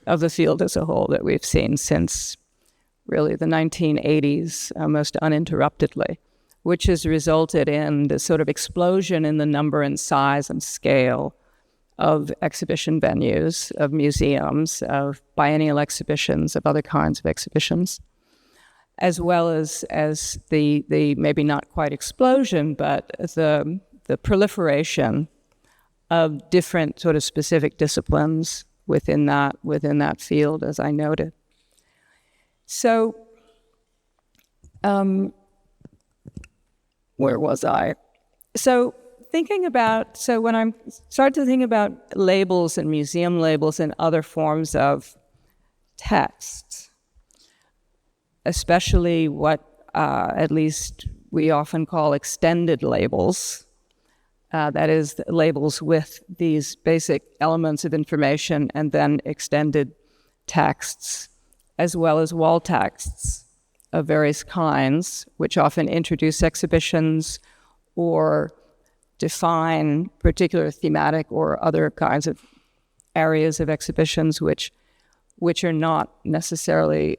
of the field as a whole that we've seen since really the 1980s, most uninterruptedly, which has resulted in this sort of explosion in the number and size and scale of exhibition venues, of museums, of biennial exhibitions, of other kinds of exhibitions, as well as the maybe not quite explosion, but the proliferation of different sort of specific disciplines within that field, as I noted. So, where was I? So when I started to think about labels and museum labels and other forms of text, especially what at least we often call extended labels, that is, labels with these basic elements of information and then extended texts, as well as wall texts of various kinds, which often introduce exhibitions or define particular thematic or other kinds of areas of exhibitions which are not necessarily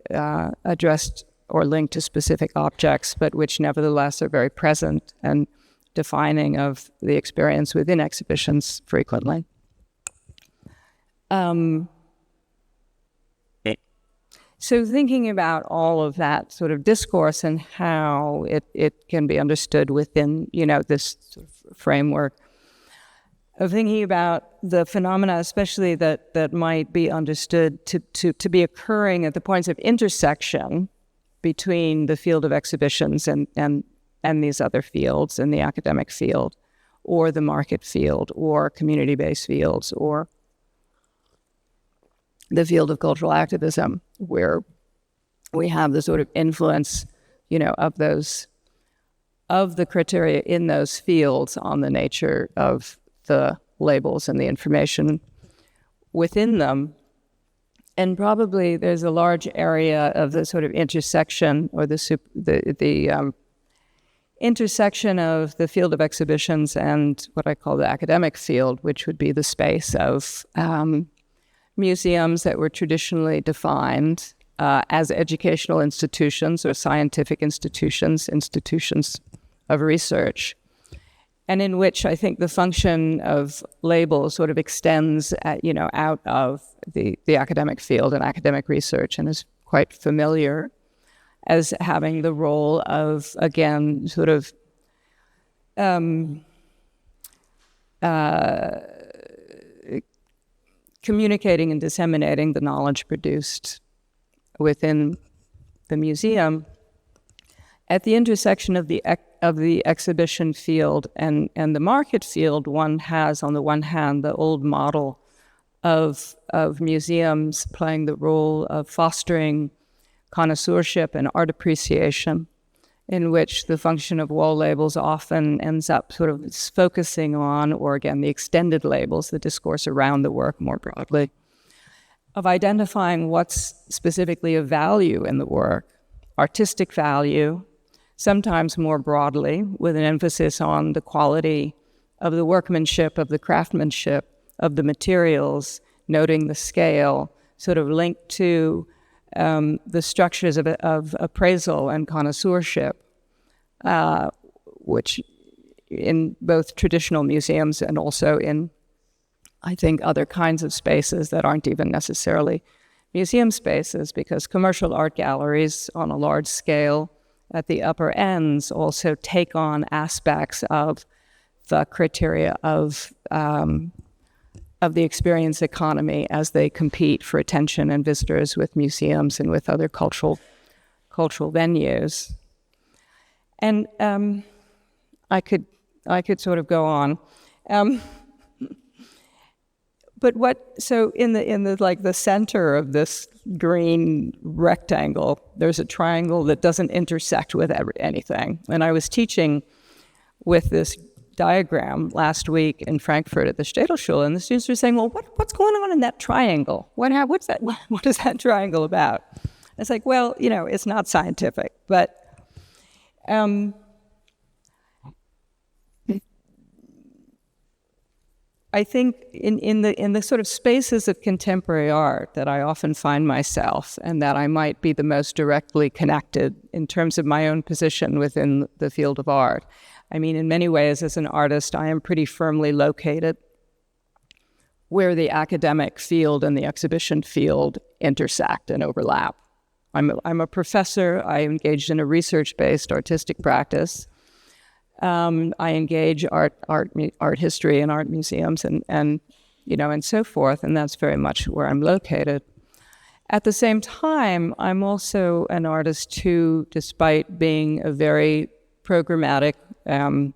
addressed or linked to specific objects, but which nevertheless are very present and defining of the experience within exhibitions frequently. So thinking about all of that sort of discourse and how it can be understood within, this sort of framework of thinking about the phenomena, especially that might be understood to be occurring at the points of intersection between the field of exhibitions and these other fields in the academic field, or the market field, or community-based fields, or the field of cultural activism, where we have the sort of influence, of the criteria in those fields on the nature of the labels and the information within them. And probably there's a large area of the sort of intersection, or the intersection of the field of exhibitions and what I call the academic field, which would be the space of museums that were traditionally defined as educational institutions or scientific institutions of research, and in which I think the function of labels sort of extends, out of the academic field and academic research, and is quite familiar as having the role of, again, sort of communicating and disseminating the knowledge produced within the museum. At the intersection of the exhibition field and the market field, one has, on the one hand, the old model of museums playing the role of fostering connoisseurship and art appreciation, in which the function of wall labels often ends up sort of focusing on, or again, the extended labels, the discourse around the work more broadly, of identifying what's specifically of value in the work, artistic value, sometimes more broadly, with an emphasis on the quality of the workmanship, of the craftsmanship, of the materials, noting the scale, sort of linked to the structures of appraisal and connoisseurship, which in both traditional museums and also in, I think, other kinds of spaces that aren't even necessarily museum spaces, because commercial art galleries on a large scale at the upper ends also take on aspects of the criteria of the experience economy as they compete for attention and visitors with museums and with other cultural venues. And I could sort of go on. But so in the like the center of this green rectangle, there's a triangle that doesn't intersect with anything. And I was teaching with this diagram last week in Frankfurt at the Städelschule, and the students were saying, well, what's going on in that triangle? What is that triangle about? It's like, well, it's not scientific, but I think in the sort of spaces of contemporary art that I often find myself, and that I might be the most directly connected in terms of my own position within the field of art. I mean, in many ways, as an artist, I am pretty firmly located where the academic field and the exhibition field intersect and overlap. I'm a professor. I engaged in a research-based artistic practice. I engage art history and art museums and so forth, and that's very much where I'm located. At the same time, I'm also an artist who, despite being a very programmatic and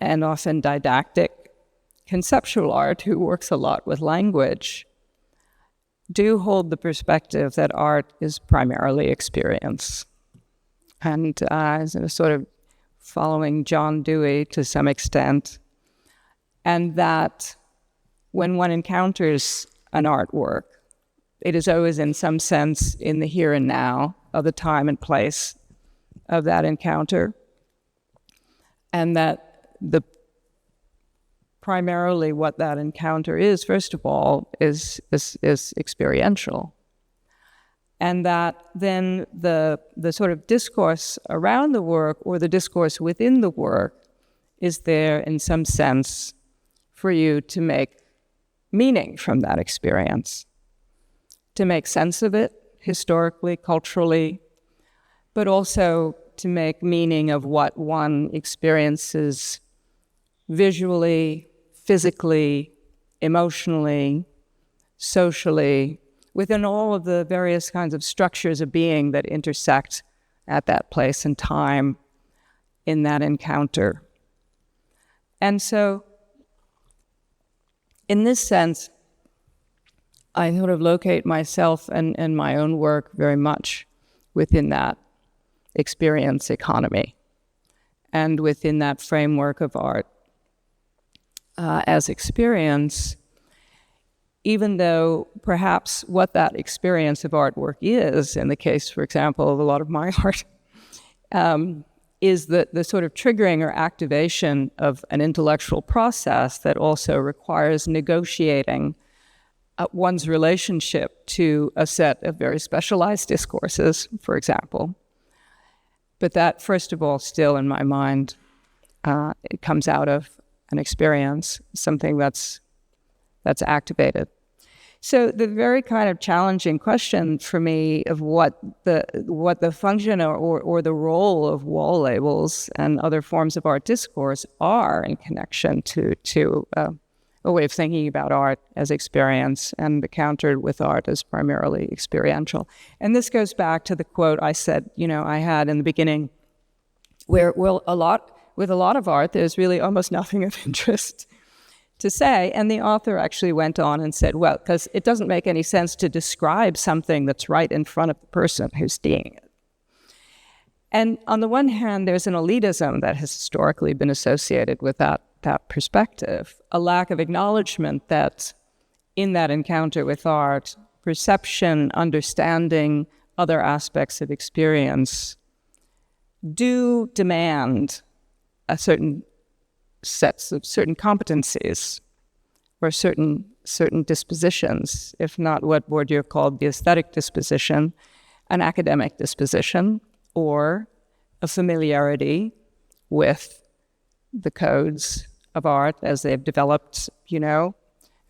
often didactic conceptual art who works a lot with language, do hold the perspective that art is primarily experience. And sort of following John Dewey to some extent, and that when one encounters an artwork, it is always in some sense in the here and now of the time and place of that encounter, and that primarily what that encounter is, first of all, is experiential. And that then the sort of discourse around the work or the discourse within the work is there in some sense for you to make meaning from that experience, to make sense of it historically, culturally, but also to make meaning of what one experiences visually, physically, emotionally, socially, within all of the various kinds of structures of being that intersect at that place and time in that encounter. And so, in this sense, I sort of locate myself and my own work very much within that experience economy and within that framework of art as experience, even though perhaps what that experience of artwork is, in the case, for example, of a lot of my art, is the sort of triggering or activation of an intellectual process that also requires negotiating one's relationship to a set of very specialized discourses, for example. But that, first of all, still in my mind, it comes out of an experience, something that's activated. So the very kind of challenging question for me of what the function or the role of wall labels and other forms of art discourse are in connection to a way of thinking about art as experience and encountered with art as primarily experiential. And this goes back to the quote I said, I had in the beginning, where with a lot of art, there's really almost nothing of interest to say. And the author actually went on and said, well, because it doesn't make any sense to describe something that's right in front of the person who's seeing it. And on the one hand, there's an elitism that has historically been associated with that perspective, a lack of acknowledgement that in that encounter with art, perception, understanding, other aspects of experience do demand a certain sets of certain competencies or certain dispositions, if not what Bourdieu called the aesthetic disposition, an academic disposition, or a familiarity with the codes of art as they've developed,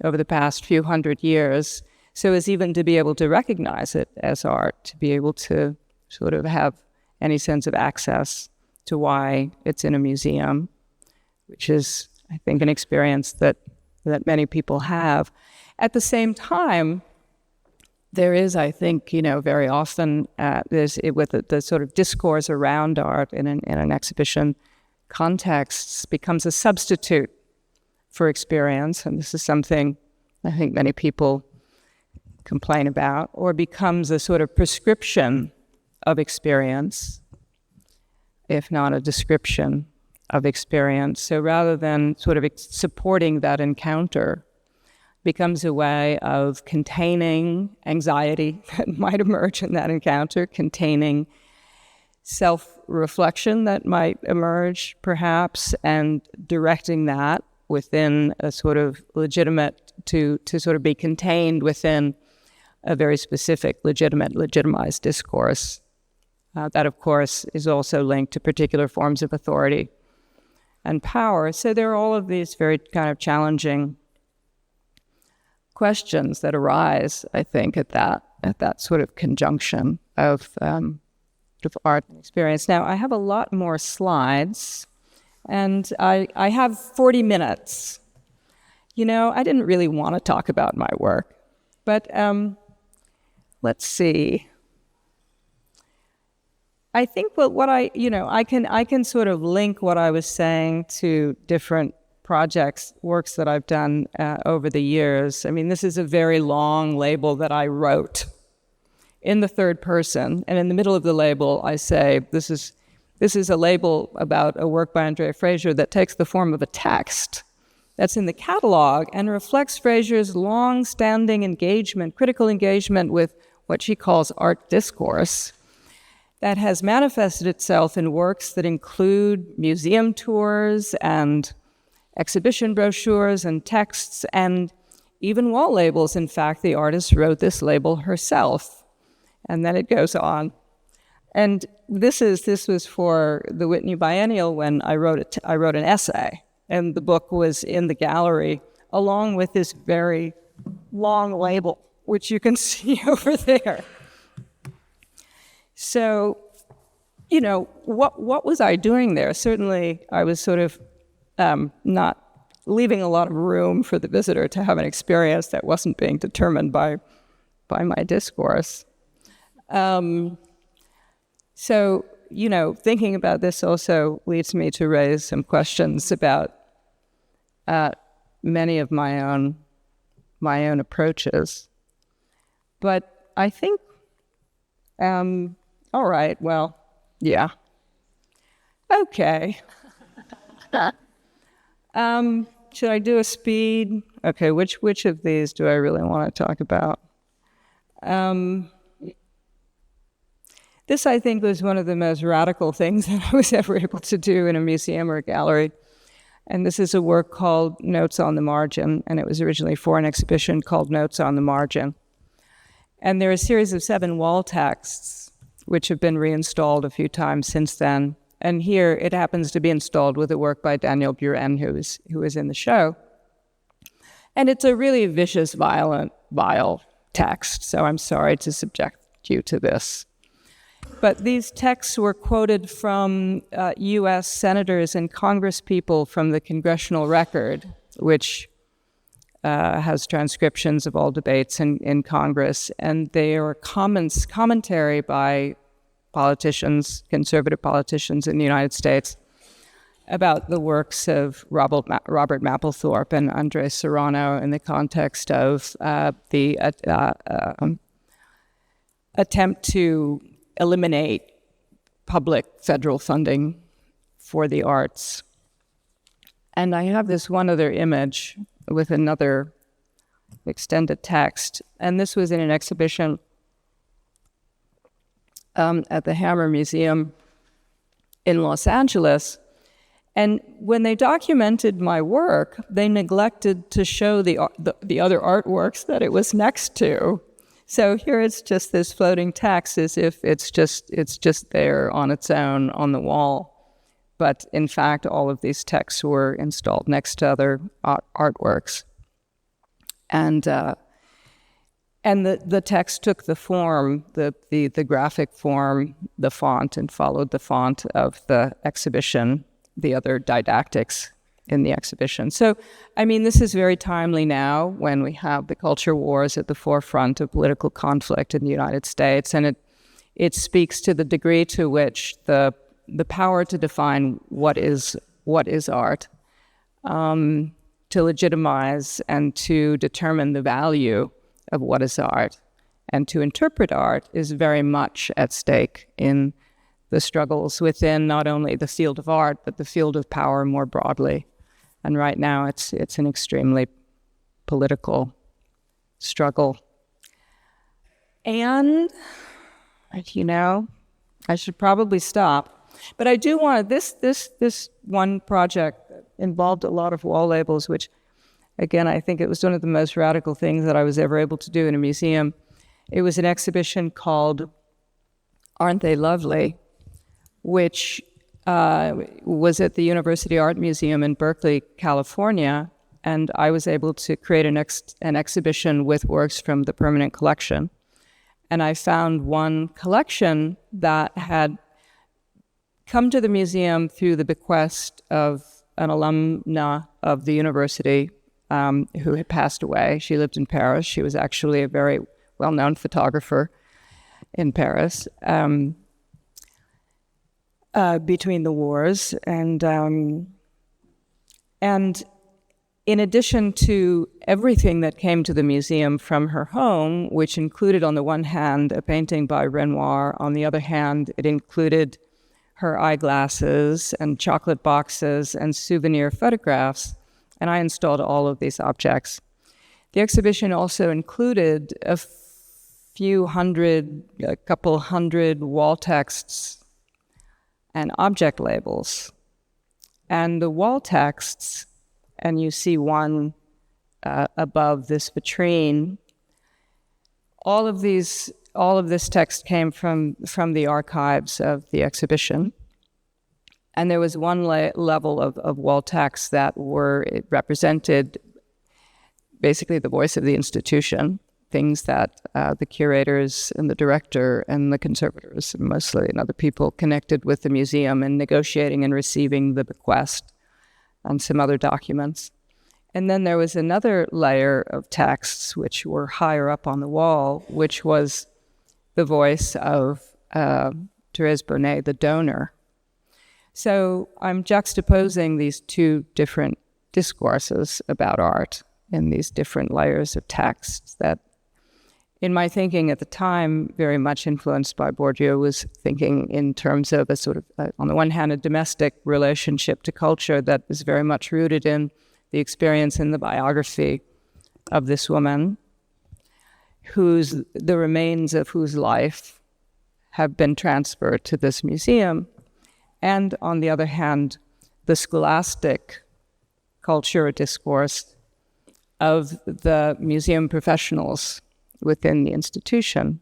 over the past few hundred years, so as even to be able to recognize it as art, to be able to sort of have any sense of access to why it's in a museum, which is, I think, an experience that many people have. At the same time, there is, I think, very often, with the sort of discourse around art in an exhibition context becomes a substitute for experience, and this is something I think many people complain about, or becomes a sort of prescription of experience, if not a description of experience. So rather than sort of supporting that encounter, becomes a way of containing anxiety that might emerge in that encounter, containing self-reflection that might emerge, perhaps, and directing that within a sort of legitimate, to sort of be contained within a very specific, legitimized discourse. That, of course, is also linked to particular forms of authority and power. So there are all of these very kind of challenging questions that arise, I think, at that sort of conjunction of art and experience. Now, I have a lot more slides, and I have 40 minutes. You know, I didn't really want to talk about my work, but let's see. I think what I can sort of link what I was saying to different works that I've done over the years. I mean, this is a very long label that I wrote in the third person, and in the middle of the label, I say, this is a label about a work by Andrea Fraser that takes the form of a text that's in the catalog and reflects Fraser's long-standing engagement, critical engagement with what she calls art discourse, that has manifested itself in works that include museum tours and exhibition brochures and texts and even wall labels. In fact, the artist wrote this label herself, and then it goes on. And this was for the Whitney Biennial when I wrote an essay, and the book was in the gallery along with this very long label, which you can see over there. So, you know, what was I doing there? Certainly, I was sort of not leaving a lot of room for the visitor to have an experience that wasn't being determined by my discourse. So, you know, thinking about this also leads me to raise some questions about many of my own approaches. But I think, all right, well, yeah. Okay. Should I do a speed? Okay, which of these do I really want to talk about? This, I think, was one of the most radical things that I was ever able to do in a museum or a gallery. And this is a work called Notes on the Margin, and it was originally for an exhibition called Notes on the Margin. And there are a series of 7 wall texts, which have been reinstalled a few times since then. And here it happens to be installed with a work by Daniel Buren, who is in the show. And it's a really vicious, violent, vile text, so I'm sorry to subject you to this. But these texts were quoted from U.S. senators and congresspeople from the Congressional Record, which has transcriptions of all debates in Congress, and they are commentary by politicians, conservative politicians in the United States, about the works of Robert Mapplethorpe and Andres Serrano in the context of the attempt to eliminate public federal funding for the arts. And I have this one other image with another extended text, and this was in an exhibition at the Hammer Museum in Los Angeles. And when they documented my work, they neglected to show the other artworks that it was next to. So here it's just this floating text as if it's just there on its own on the wall. But in fact, all of these texts were installed next to other artworks. And the text took the form, the graphic form, the font, and followed the font of the exhibition, the other didactics in the exhibition. So, I mean, this is very timely now when we have the culture wars at the forefront of political conflict in the United States, and it speaks to the degree to which the power to define what is art, to to legitimize and to determine the value of what is art and to interpret art is very much at stake in the struggles within not only the field of art, but the field of power more broadly. And right now it's an extremely political struggle. And, you know, I should probably stop. But I do want this one project involved a lot of wall labels, which, again, I think it was one of the most radical things that I was ever able to do in a museum. It was an exhibition called Aren't They Lovely, which was at the University Art Museum in Berkeley, California, and I was able to create an exhibition with works from the permanent collection. And I found one collection that had come to the museum through the bequest of an alumna of the university who had passed away. She lived in Paris. She was actually a very well-known photographer in Paris between the wars. And in addition to everything that came to the museum from her home, which included, on the one hand, a painting by Renoir, on the other hand, it included her eyeglasses and chocolate boxes and souvenir photographs, and I installed all of these objects. The exhibition also included a couple hundred wall texts and object labels. And the wall texts, and you see one above this vitrine, all of this text came from the archives of the exhibition. And there was one level of wall text that it represented basically the voice of the institution, things that the curators and the director and the conservators, mostly, and other people connected with the museum in negotiating and receiving the bequest, and some other documents. And then there was another layer of texts which were higher up on the wall, which was the voice of Thérèse Bonnet, the donor. So I'm juxtaposing these two different discourses about art in these different layers of text that, in my thinking at the time, very much influenced by Bourdieu, was thinking in terms of a sort of, on the one hand, a domestic relationship to culture that is very much rooted in the experience and the biography of this woman, the remains of whose life have been transferred to this museum, and on the other hand, the scholastic culture discourse of the museum professionals within the institution.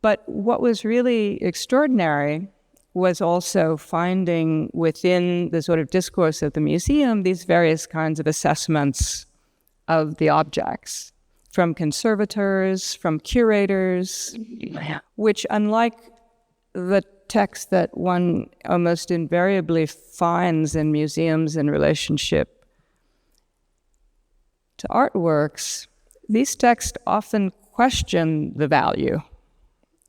But what was really extraordinary was also finding within the sort of discourse of the museum these various kinds of assessments of the objects, from conservators, from curators, which, unlike the text that one almost invariably finds in museums in relationship to artworks, these texts often question the value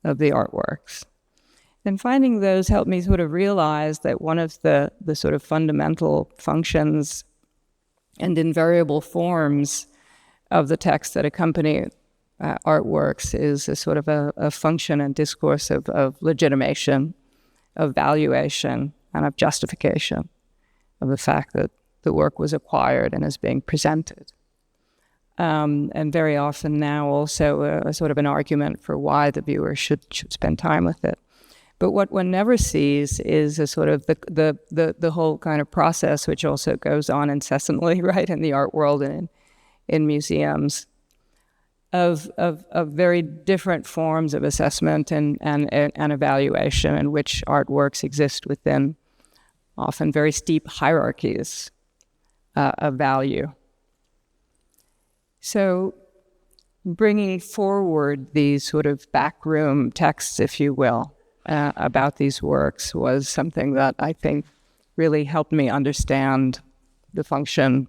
of the artworks. And finding those helped me sort of realize that one of the sort of fundamental functions and invariable forms of the texts that accompany artworks is a sort of a function and discourse of legitimation, of valuation, and of justification of the fact that the work was acquired and is being presented. And very often now also a sort of an argument for why the viewer should spend time with it. But what one never sees is a sort of the whole kind of process, which also goes on incessantly, right, in the art world and in museums, of very different forms of assessment and evaluation in which artworks exist within often very steep hierarchies of value. So bringing forward these sort of backroom texts, if you will, about these works was something that I think really helped me understand the function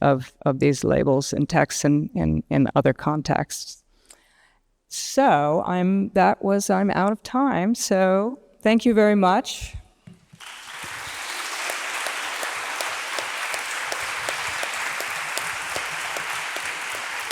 of these labels and texts in other contexts. So I'm out of time. So thank you very much.